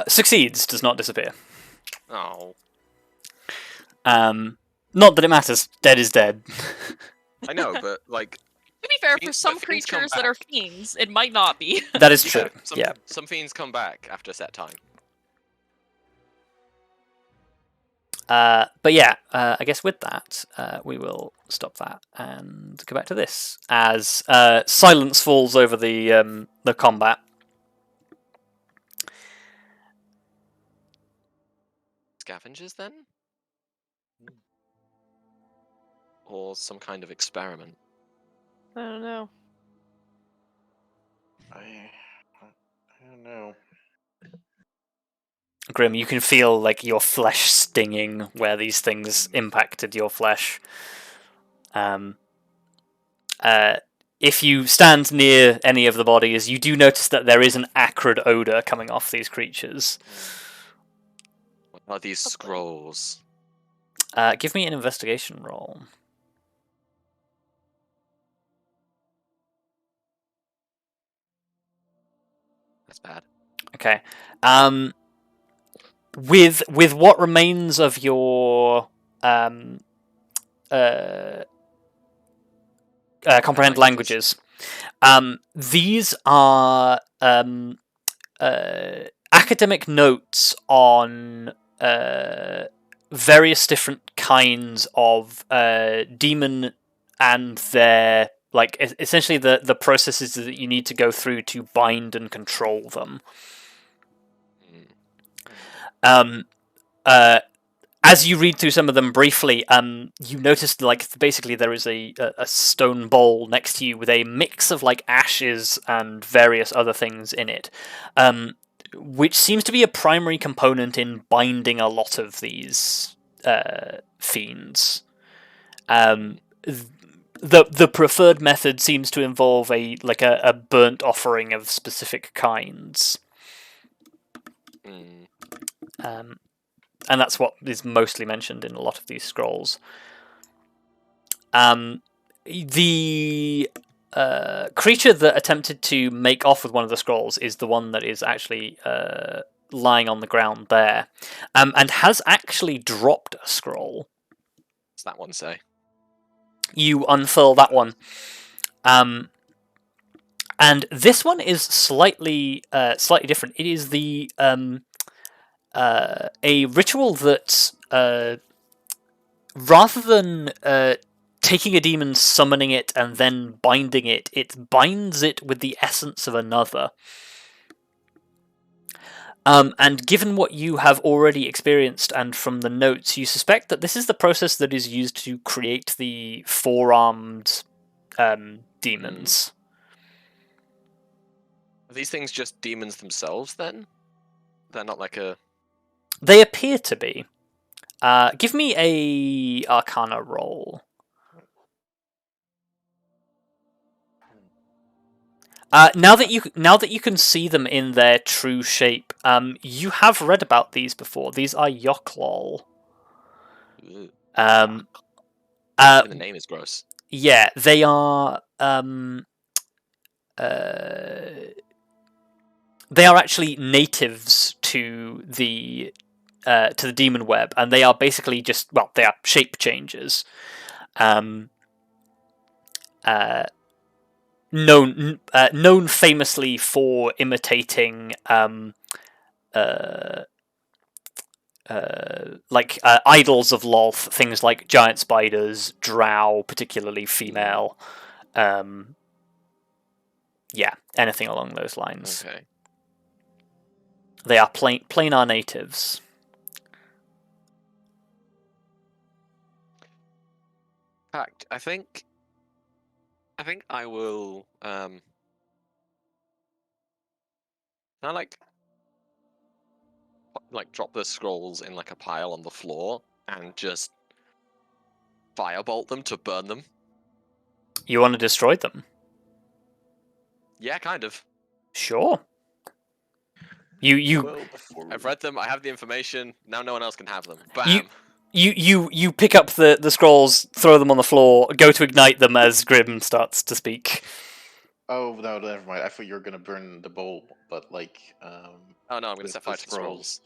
Succeeds, does not disappear. Oh, Not that it matters. Dead is dead. I know, but like, To be fair, for Fiends- some but fiends come creatures that are back. fiends, it might not be. That is true. Yeah. Some fiends come back after a set time. But yeah, I guess with that, we will stop that and go back to this as silence falls over the combat. Scavengers, then, or some kind of experiment. I don't know. I don't know. Grim, you can feel like your flesh stinging where these things impacted your flesh. If you stand near any of the bodies, you do notice that there is an acrid odor coming off these creatures. What are these scrolls? Give me an investigation roll. That's bad. Okay. With what remains of your comprehend languages, these are academic notes on various different kinds of demon and their essentially the processes that you need to go through to bind and control them. As you read through some of them briefly, you notice basically there is a stone bowl next to you with a mix of ashes and various other things in it, which seems to be a primary component in binding a lot of these fiends. The preferred method seems to involve a burnt offering of specific kinds. And that's what is mostly mentioned in a lot of these scrolls. The creature that attempted to make off with one of the scrolls is the one that is actually lying on the ground there, and has actually dropped a scroll. What's that one say? You unfurl that one. And this one is slightly different. It is a ritual that, rather than taking a demon, summoning it, and then binding it, it binds it with the essence of another. And given what you have already experienced and from the notes, you suspect that this is the process that is used to create the four-armed demons. Are these things just demons themselves, then? They're not like a... They appear to be. Give me a Arcana roll. Now that you can see them in their true shape, you have read about these before. These are Yoklol. Even The name is gross. Yeah, they are. They are actually natives to the demon web, and they are basically they are shape changers. Known famously for imitating idols of Lolth, things like giant spiders, drow, particularly female. Anything along those lines. Okay. They are planar natives. In fact, I think I will can I drop the scrolls in a pile on the floor and just firebolt them to burn them? You want to destroy them? Yeah, kind of. Sure. Well, I've read them, I have the information, now no one else can have them. Bam! You pick up the scrolls, throw them on the floor, go to ignite them as Grim starts to speak. Oh no, never mind. I thought you were gonna burn the bowl, but like, Oh no, I'm going to set fire to the scrolls.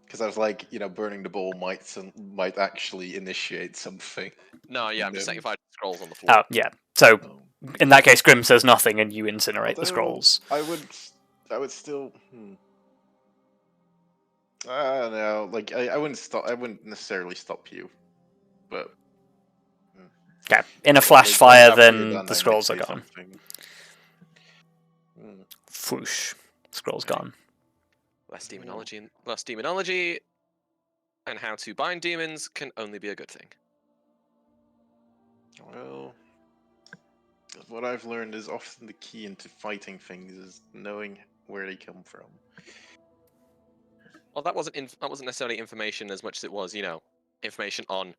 Because I was like, burning the bowl might actually initiate something. No, yeah, I'm in just setting them. fire to the scrolls on the floor. Oh yeah. So Oh. in that case, Grim says nothing, and you incinerate the Although, scrolls. I would still. I don't know. Like, I wouldn't stop. I wouldn't necessarily stop you, but. Okay. In a Yeah, flash like, fire, after you're then done, the I might scrolls are say gone. something. Fwoosh. Scrolls gone. Less demonology, and how to bind demons can only be a good thing. Well, what I've learned is often the key into fighting things is knowing where they come from. Well, that wasn't necessarily information as much as it was, information on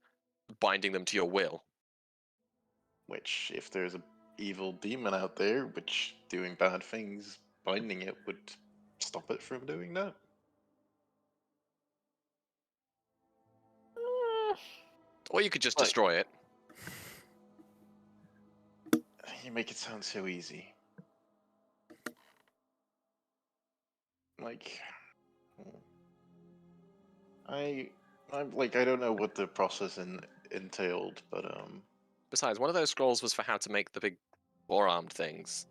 binding them to your will. Which, if there's a evil demon out there which doing bad things, binding it would stop it from doing that. Or you could just Like- destroy it. You make it sound so easy. Like, I don't know what the process entailed, but Besides, one of those scrolls was for how to make the big four-armed things.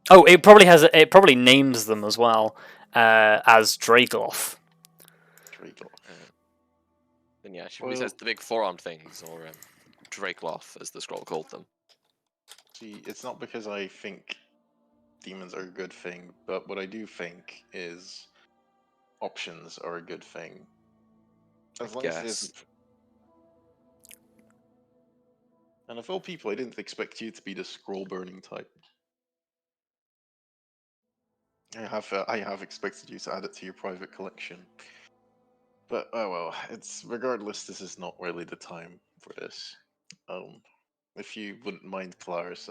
Oh, it probably names them as well as Dragloth. Dragloff. Then yeah, she probably says the big four-armed things, or Dracloth, as the scroll called them. See, it's not because I think demons are a good thing, but what I do think is options are a good thing. As long as it isn't. And of all people, I didn't expect you to be the scroll burning type. I have expected you to add it to your private collection. But oh well, it's regardless. This is not really the time for this. If you wouldn't mind, Kelariis,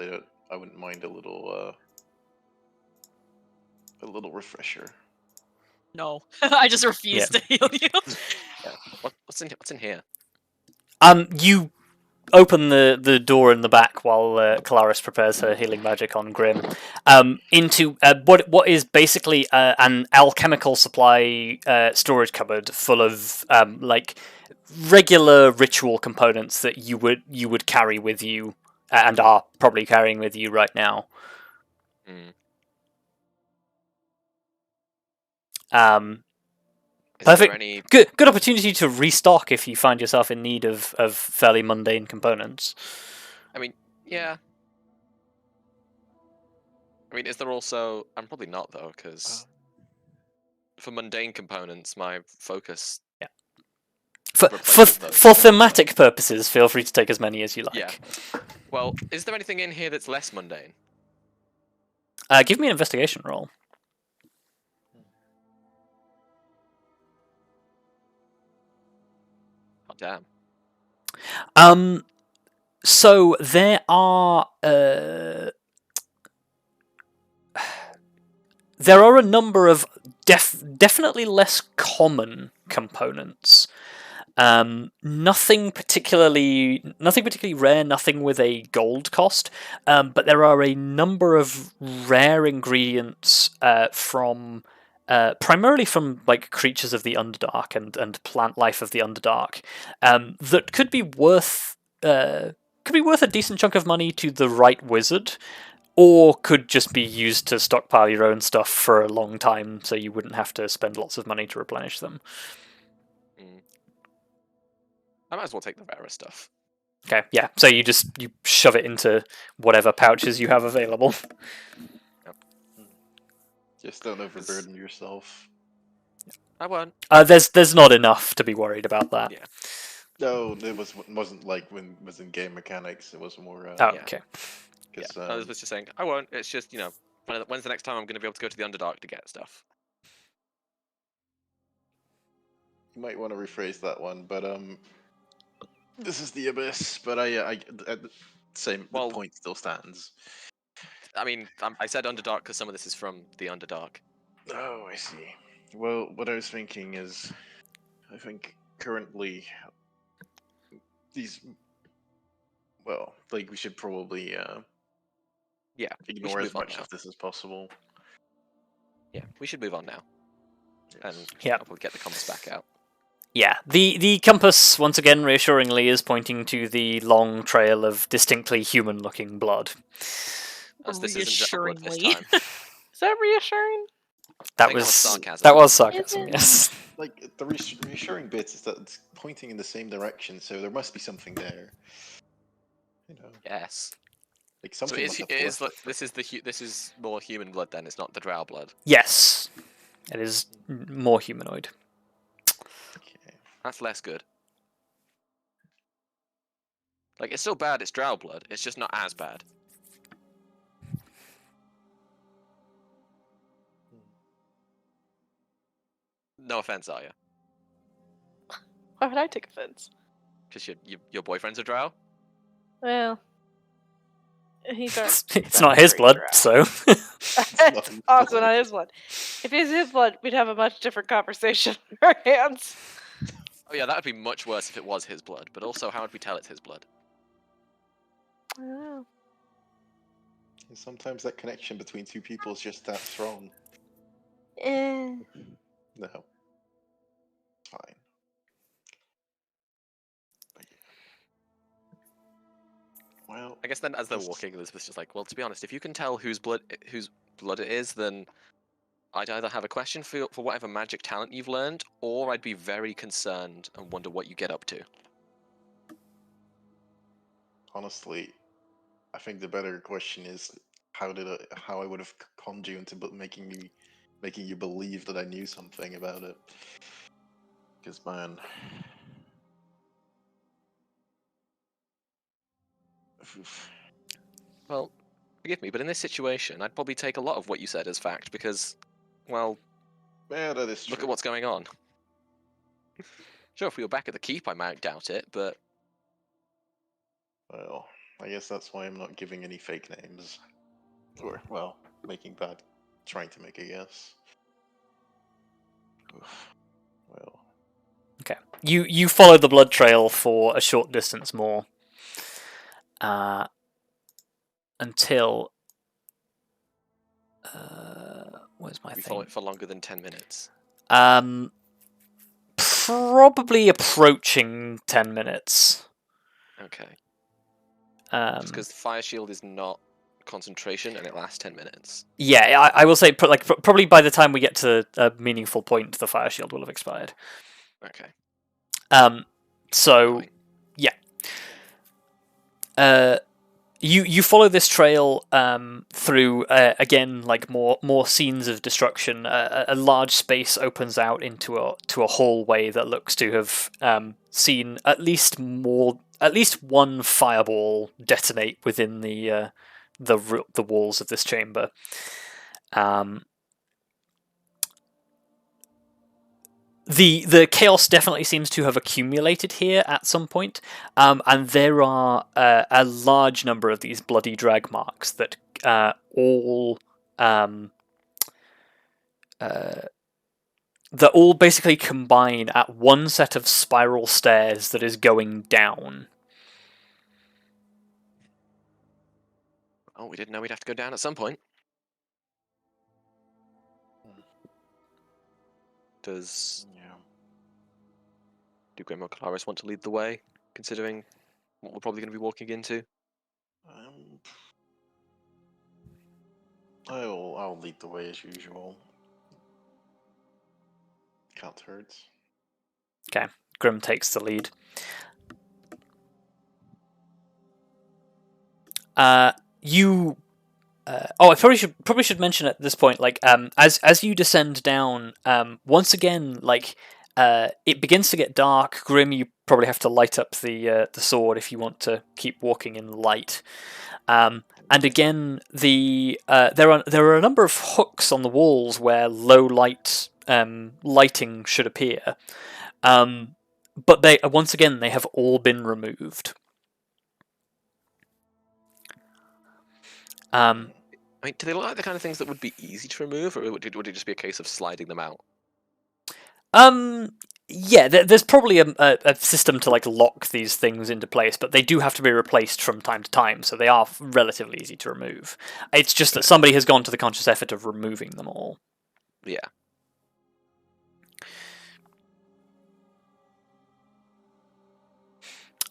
I wouldn't mind a little refresher. No, I just refuse to heal you. Yeah. What's in here? You open the door in the back while Kelariis prepares her healing magic on Grim. Into what is basically an alchemical supply storage cupboard full of like regular ritual components that you would carry with you and are probably carrying with you right now. Perfect. Good opportunity to restock if you find yourself in need of fairly mundane components. I mean, yeah. I mean, is there also? I'm probably not though, because for mundane components, my focus. Yeah. For thematic purposes, feel free to take as many as you like. Yeah. Well, is there anything in here that's less mundane? Give me an investigation roll. Oh damn. So there are a number of definitely less common components. Nothing particularly rare, nothing with a gold cost, but there are a number of rare ingredients from primarily from like creatures of the Underdark and plant life of the Underdark that could be worth a decent chunk of money to the right wizard, or could just be used to stockpile your own stuff for a long time, so you wouldn't have to spend lots of money to replenish them. I might as well take the rarer stuff. Okay, yeah. So you shove it into whatever pouches you have available. Yep. Just don't overburden yourself. I won't. There's not enough to be worried about that. Yeah. No, it wasn't like when it was in game mechanics. It was more. Okay. Yeah. I was just saying, I won't. It's just, when's the next time I'm going to be able to go to the Underdark to get stuff? You might want to rephrase that one, but this is the Abyss. But the point still stands. I mean, I said Underdark because some of this is from the Underdark. Oh, I see. Well, what I was thinking is, I think currently these. Well, like we should probably Yeah, ignore move as on much now. of this as possible. Yeah, we should move on now. And Yes. I'll probably get the compass back out. Yeah, the compass, once again, reassuringly, is pointing to the long trail of distinctly human-looking blood. As this isn't drow blood this Reassuringly. time. Is that reassuring? That think that was was sarcasm. that was sarcasm. Is it? Yes. Like the reassuring bit is that it's pointing in the same direction, so there must be something there. You know, Yes. like So something must have left. this is more human blood then. It's not the drow blood. Yes, it is more humanoid. Okay. That's less good. Like it's still bad. It's drow blood. It's just not as bad. No offense, Arya. Why would I take offense? Because your boyfriend's a drow. Well, he's our. It's not his blood, so. not his Also blood. not his blood. If it's his blood, we'd have a much different conversation on our hands. Oh yeah, that would be much worse if it was his blood. But also, how would we tell it's his blood? I don't know. Sometimes that connection between two people is just that strong. Eh. No. Fine. But yeah. Well, I guess then, as they're This- walking, Elizabeth's just like, well, to be honest, if you can tell whose blood it is, then I'd either have a question for whatever magic talent you've learned, or I'd be very concerned and wonder what you get up to. honestly, I think the better question is how I would have conned you into making you believe that I knew something about it. Because man, oof. Well, forgive me, but in this situation, I'd probably take a lot of what you said as fact because, well, Yeah, that is true. look at what's going on. Sure, if we were back at the keep, I might doubt it, but Well, I guess that's why I'm not giving any fake names. Or, well, trying to make a guess. Oof. Well, Okay. You follow the blood trail for a short distance more. Until. Where's my we follow thing? it for longer than 10 minutes. Probably approaching 10 minutes. Okay. Just because the fire shield is not concentration and it lasts 10 minutes. Yeah, I will say, probably by the time we get to a meaningful point, the fire shield will have expired. Okay. So, Fine. yeah. You follow this trail through again, like more scenes of destruction. A large space opens out into a hallway that looks to have seen at least one fireball detonate within the walls of this chamber. The chaos definitely seems to have accumulated here at some point, and there are a large number of these bloody drag marks that all basically combine at one set of spiral stairs that is going down. Oh, we didn't know we'd have to go down at some point. yeah. Do Grim or Kelariis want to lead the way, considering what we're probably going to be walking into? I'll lead the way as usual. Can't hurt. Okay, Grim takes the lead. I probably should mention at this point, like, as you descend down, once again, like, it begins to get dark. Grim, you probably have to light up the sword if you want to keep walking in light. And again, there are a number of hooks on the walls where low light lighting should appear, but they have all been removed. I mean, do they look like the kind of things that would be easy to remove, or would it just be a case of sliding them out? Yeah, there's probably a system to like lock these things into place, but they do have to be replaced from time to time, so they are relatively easy to remove. It's just that somebody has gone to the conscious effort of removing them all. Yeah.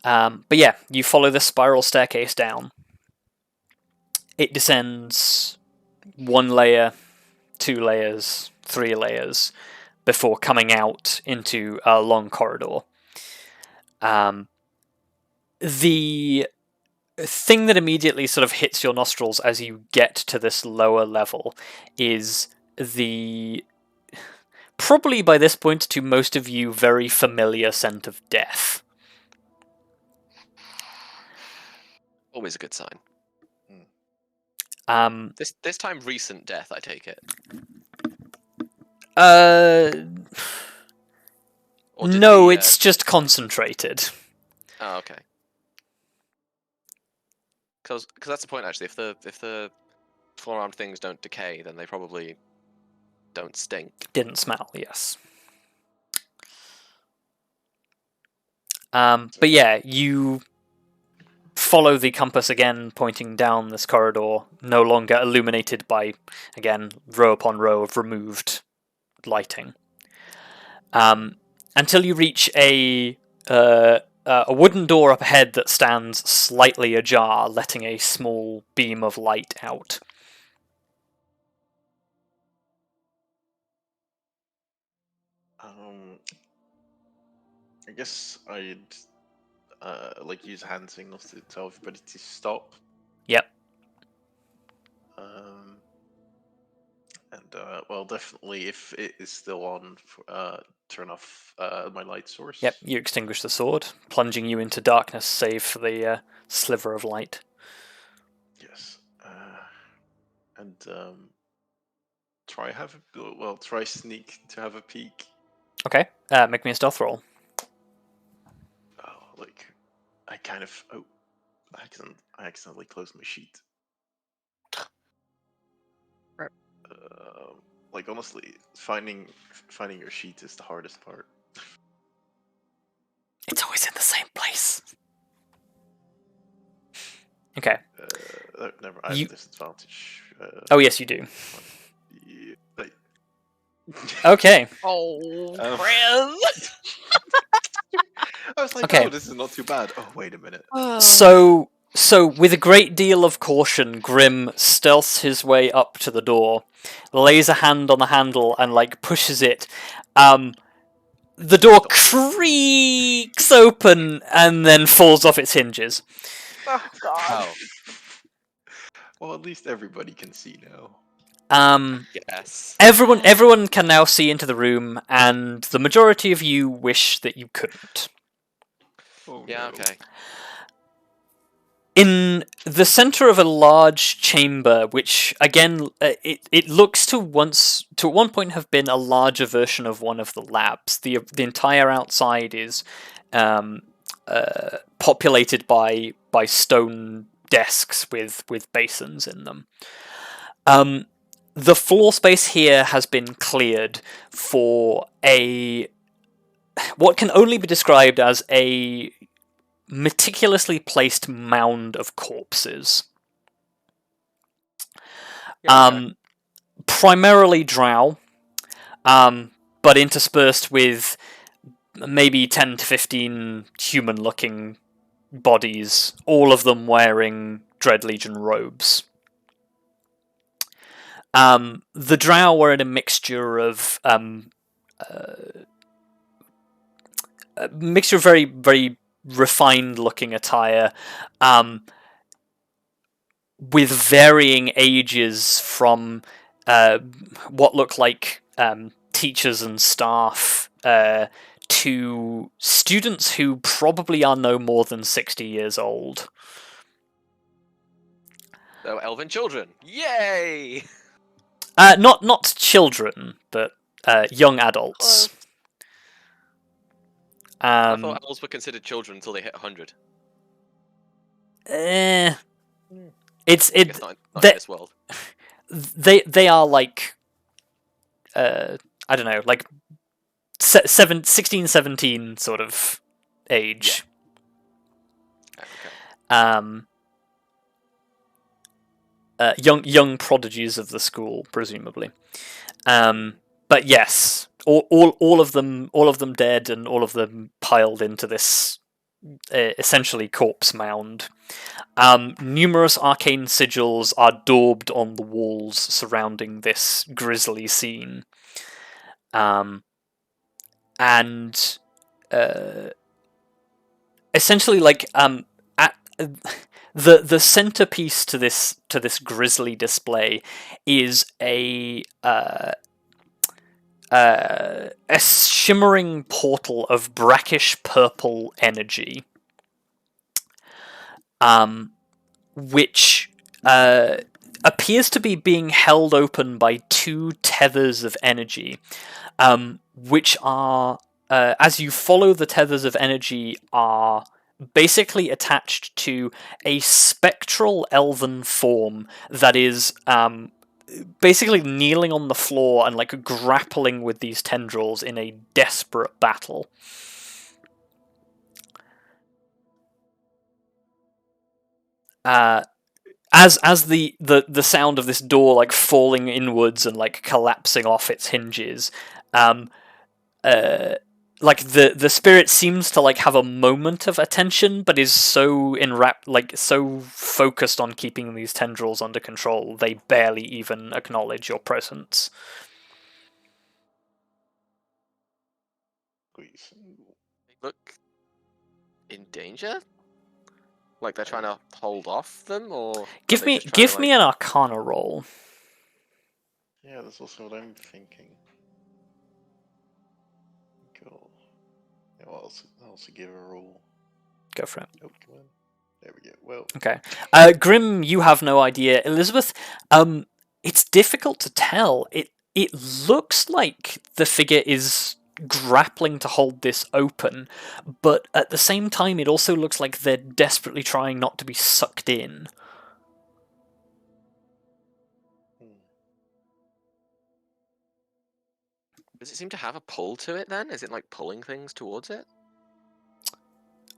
But yeah, you follow the spiral staircase down. It descends 1 layer, 2 layers, 3 layers, before coming out into a long corridor. The thing that immediately sort of hits your nostrils as you get to this lower level is the, probably by this point to most of you, very familiar scent of death. Always a good sign. This time recent death, I take it. Or did No, the, it's just concentrated. Oh, okay. Because that's the point actually. If the four-armed things don't decay, then they probably don't stink. Didn't smell, yes. But yeah, you follow the compass again, pointing down this corridor, no longer illuminated by, again, row upon row of removed lighting. Until you reach a wooden door up ahead that stands slightly ajar, letting a small beam of light out. I guess I'd like use hand signals to tell everybody to stop. Yep. And well, definitely if it is still on, turn off my light source. Yep, you extinguish the sword, plunging you into darkness, save for the sliver of light. Yes. And try sneak to have a peek. Okay, make me a stealth roll. Oh, like I accidentally closed my sheet. Like honestly, finding your sheet is the hardest part. It's always in the same place. Okay. Never. I have a disadvantage. Oh yes, you do. Yeah, Okay. Oh, Um, Chris. I was like, Okay. oh, this is not too bad. Oh, wait a minute. So with a great deal of caution, Grim stealths his way up to the door, lays a hand on the handle, and like pushes it. The door creaks open and then falls off its hinges. Oh god. Oh, Well, at least everybody can see now. yes. Everyone can now see into the room, and the majority of you wish that you couldn't. Oh, Yeah, no. okay. In the center of a large chamber, which again it looks to at one point have been a larger version of one of the labs. The entire outside is populated by stone desks with basins in them. The floor space here has been cleared for what can only be described as a meticulously placed mound of corpses. Yeah, okay. Primarily drow, but interspersed with maybe 10 to 15 human-looking bodies, all of them wearing Dread Legion robes. The drow were in a mixture of very, very refined-looking attire, with varying ages from what look like teachers and staff to students who probably are no more than 60 years old. So, elven children. Yay! Not children, but young adults. Close. I thought elves were considered children until they hit 100. It's I guess not in this world. They are like I don't know, like 16, 17 sort of age. Okay. Young prodigies of the school, presumably. But yes, all of them dead, and all of them piled into this essentially corpse mound. Numerous arcane sigils are daubed on the walls surrounding this grisly scene. And essentially, like, at the centerpiece to this grisly display is a shimmering portal of brackish purple energy, which appears to be being held open by two tethers of energy, which are, as you follow the tethers of energy, are basically attached to a spectral elven form that is basically kneeling on the floor and like grappling with these tendrils in a desperate battle. As the sound of this door like falling inwards and like collapsing off its hinges, like the spirit seems to like have a moment of attention, but is so so focused on keeping these tendrils under control, they barely even acknowledge your presence. They look in danger? Like they're trying to hold off them, or Give me an Arcana roll. Yeah, that's also what I'm thinking. Cool. Yeah, I'll also give a roll. Go for it. Oh, come on. There we go. Well. Okay. Grim, you have no idea. Elizabeth, it's difficult to tell. It looks like the figure is grappling to hold this open, but at the same time it also looks like they're desperately trying not to be sucked in. Does it seem to have a pull to it then? Is it like pulling things towards it?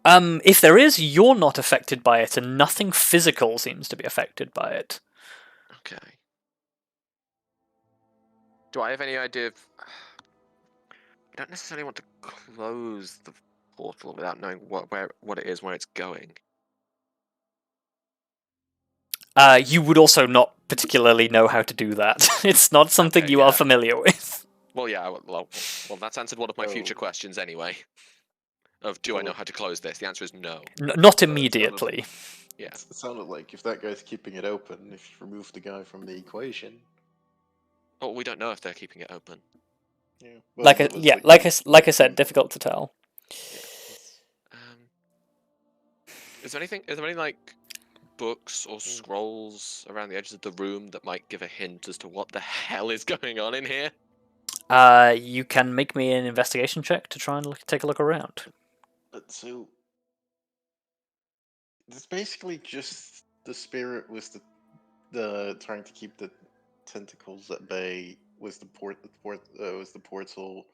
If there is, you're not affected by it, and nothing physical seems to be affected by it. Okay. Do I have any idea of... I don't necessarily want to close the portal without knowing what it is, where it's going. You would also not particularly know how to do that. It's not something Okay, you are familiar with. Well, yeah, well, that's answered one of my future questions anyway. Of, do I know how to close this? The answer is no. Not immediately. Yeah. It sounded like if that guy's keeping it open, if you remove the guy from the equation. Oh, we don't know if they're keeping it open. Yeah. Well, like I said, difficult to tell. Yeah. Is there any like books or scrolls around the edges of the room that might give a hint as to what the hell is going on in here? You can make me an investigation check to try and take a look around. But so it's basically just the spirit was the trying to keep the tentacles at bay, was the portal,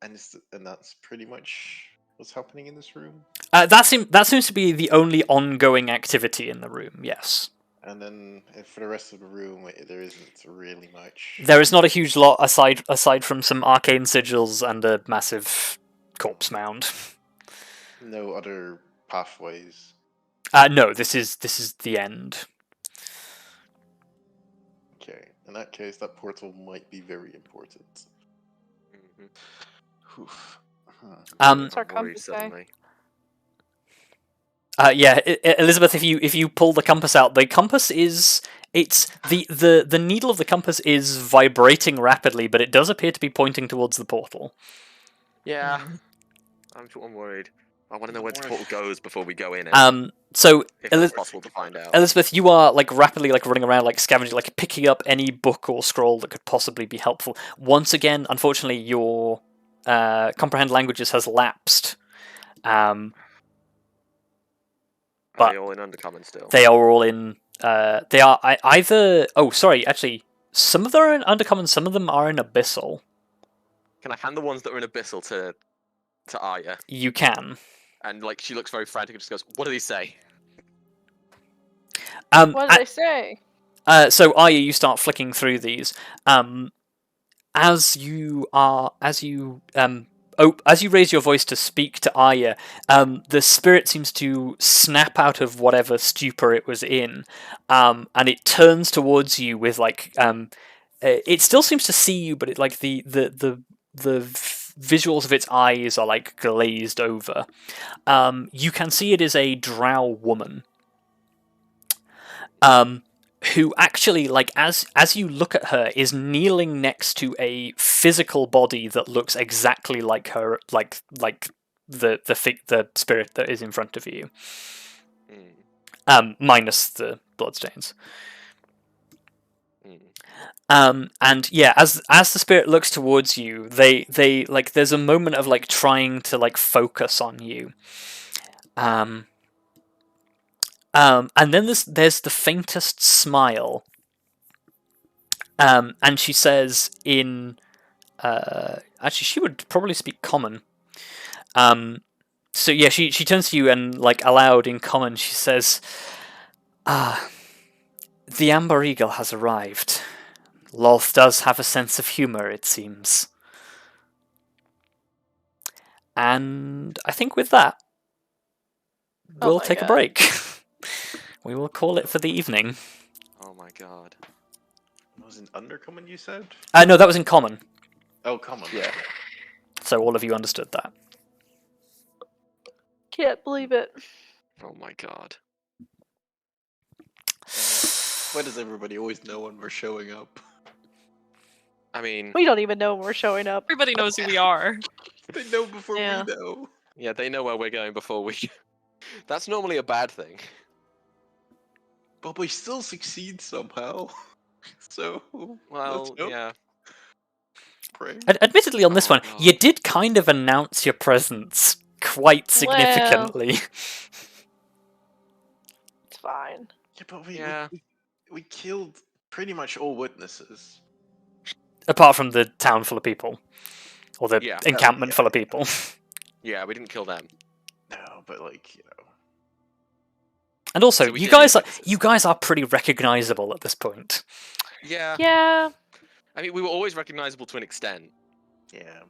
and that's pretty much what's happening in this room. That seems to be the only ongoing activity in the room. Yes. And then for the rest of the room, there isn't really much. There is not a huge lot aside from some arcane sigils and a massive corpse mound. No other pathways. No, this is the end. Okay, in that case, that portal might be very important. Mm-hmm. It's our compass guy. Yeah, Elizabeth, if you pull the compass out, the compass is the needle of the compass is vibrating rapidly, but it does appear to be pointing towards the portal. Yeah, I'm worried. I want to know where this portal goes before we go in. So if it's possible to find out. Elizabeth, you are like rapidly like running around, like scavenging, like picking up any book or scroll that could possibly be helpful. Once again, unfortunately, your comprehend languages has lapsed. Are they all in Undercommon still? They are all in. They are either. Oh, sorry. Actually, some of them are in Undercommon. Some of them are in Abyssal. Can I hand the ones that are in Abyssal to Arya? You can. And like she looks very frantic and just goes, "What do these say?" What did I say? So Arya, you start flicking through these. As you raise your voice to speak to Arya, the spirit seems to snap out of whatever stupor it was in, and it turns towards you with like it still seems to see you, but it like the visuals of its eyes are like glazed over. You can see it is a drow woman. Who actually, like, as you look at her, is kneeling next to a physical body that looks exactly like her, like the spirit that is in front of you, minus the bloodstains. And yeah, as the spirit looks towards you, they like there's a moment of like trying to like focus on you. And then there's the faintest smile. And she says in... actually, she would probably speak common. So yeah, she turns to you and, like, aloud in common, she says, the Amber Eagle has arrived. Lolth does have a sense of humour, it seems. And I think with that, we'll take a break. We will call it for the evening. Oh my god. Was it undercommon, you said? No, that was in common. Oh, common. Yeah. So all of you understood that. Can't believe it. Oh my god. Why does everybody always know when we're showing up? I mean, We don't even know when we're showing up. Everybody knows who we are. They know before Yeah. we know. yeah, they know where we're going before we. That's normally a bad thing. But we still succeed somehow. So, Well, let's hope. yeah. Pray. Admittedly, on this Oh, one, God. you did kind of announce your presence quite significantly. It's fine. Yeah, but Yeah. we killed pretty much all witnesses. Apart from the town full of people. Or the Yeah. encampment Yeah. full of people. Yeah, we didn't kill them. No, but like, you know. And also, So we you did guys need are witnesses. pretty recognizable at this point. Yeah. Yeah. I mean, we were always recognizable to an extent. Yeah.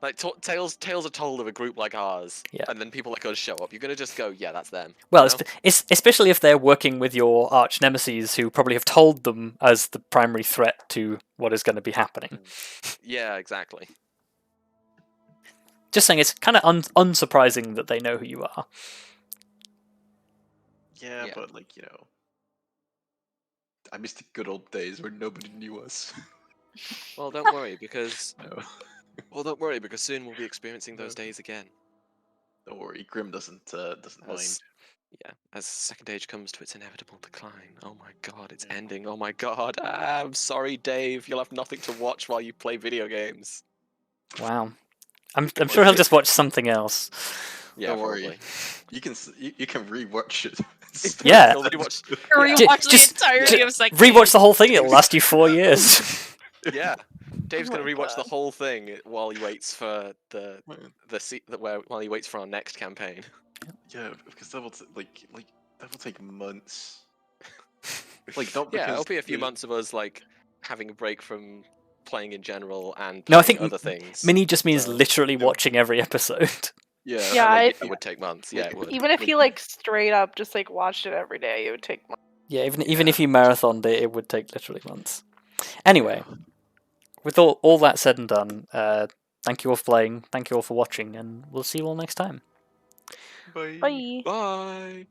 Like tales are told of a group like ours, Yeah. and then people like us show up. You're gonna just go, yeah, that's them. Well, you know? especially if they're working with your arch nemesis, who probably have told them as the primary threat to what is going to be happening. Yeah, exactly. Just saying, it's kind of unsurprising that they know who you are. Yeah, Yeah. but like, you know. I miss the good old days where nobody knew us. Well, don't worry because No. soon we'll be experiencing those days again. Don't worry, Grim doesn't mind. Yeah, as Second Age comes to its inevitable decline. Oh my god, it's ending. Oh my god. I'm sorry, Dave. You'll have nothing to watch while you play video games. Wow. I'm sure he'll just watch something else. Yeah, Don't probably. worry. You can rewatch it. Yeah. Nobody watch. Rewatch the just- entirety of Second Rewatch Age. the whole thing, it'll last you 4 years. Yeah, Dave's Oh gonna my rewatch the God. whole thing while he waits for Man, while he waits for our next campaign. yeah, because that will that will take months. Like not Yeah, because it'll be a few the- months of us like having a break from playing in general and No, I playing think other things. Mini just means No, literally no. watching every episode. Yeah, Yeah, like, It would take months. Yeah, it would. Even if you like straight up just like watched it every day, it would take months. Yeah, even if you marathoned it, it would take literally months. Anyway, with all that said and done, thank you all for playing, thank you all for watching, and we'll see you all next time. Bye. Bye. Bye.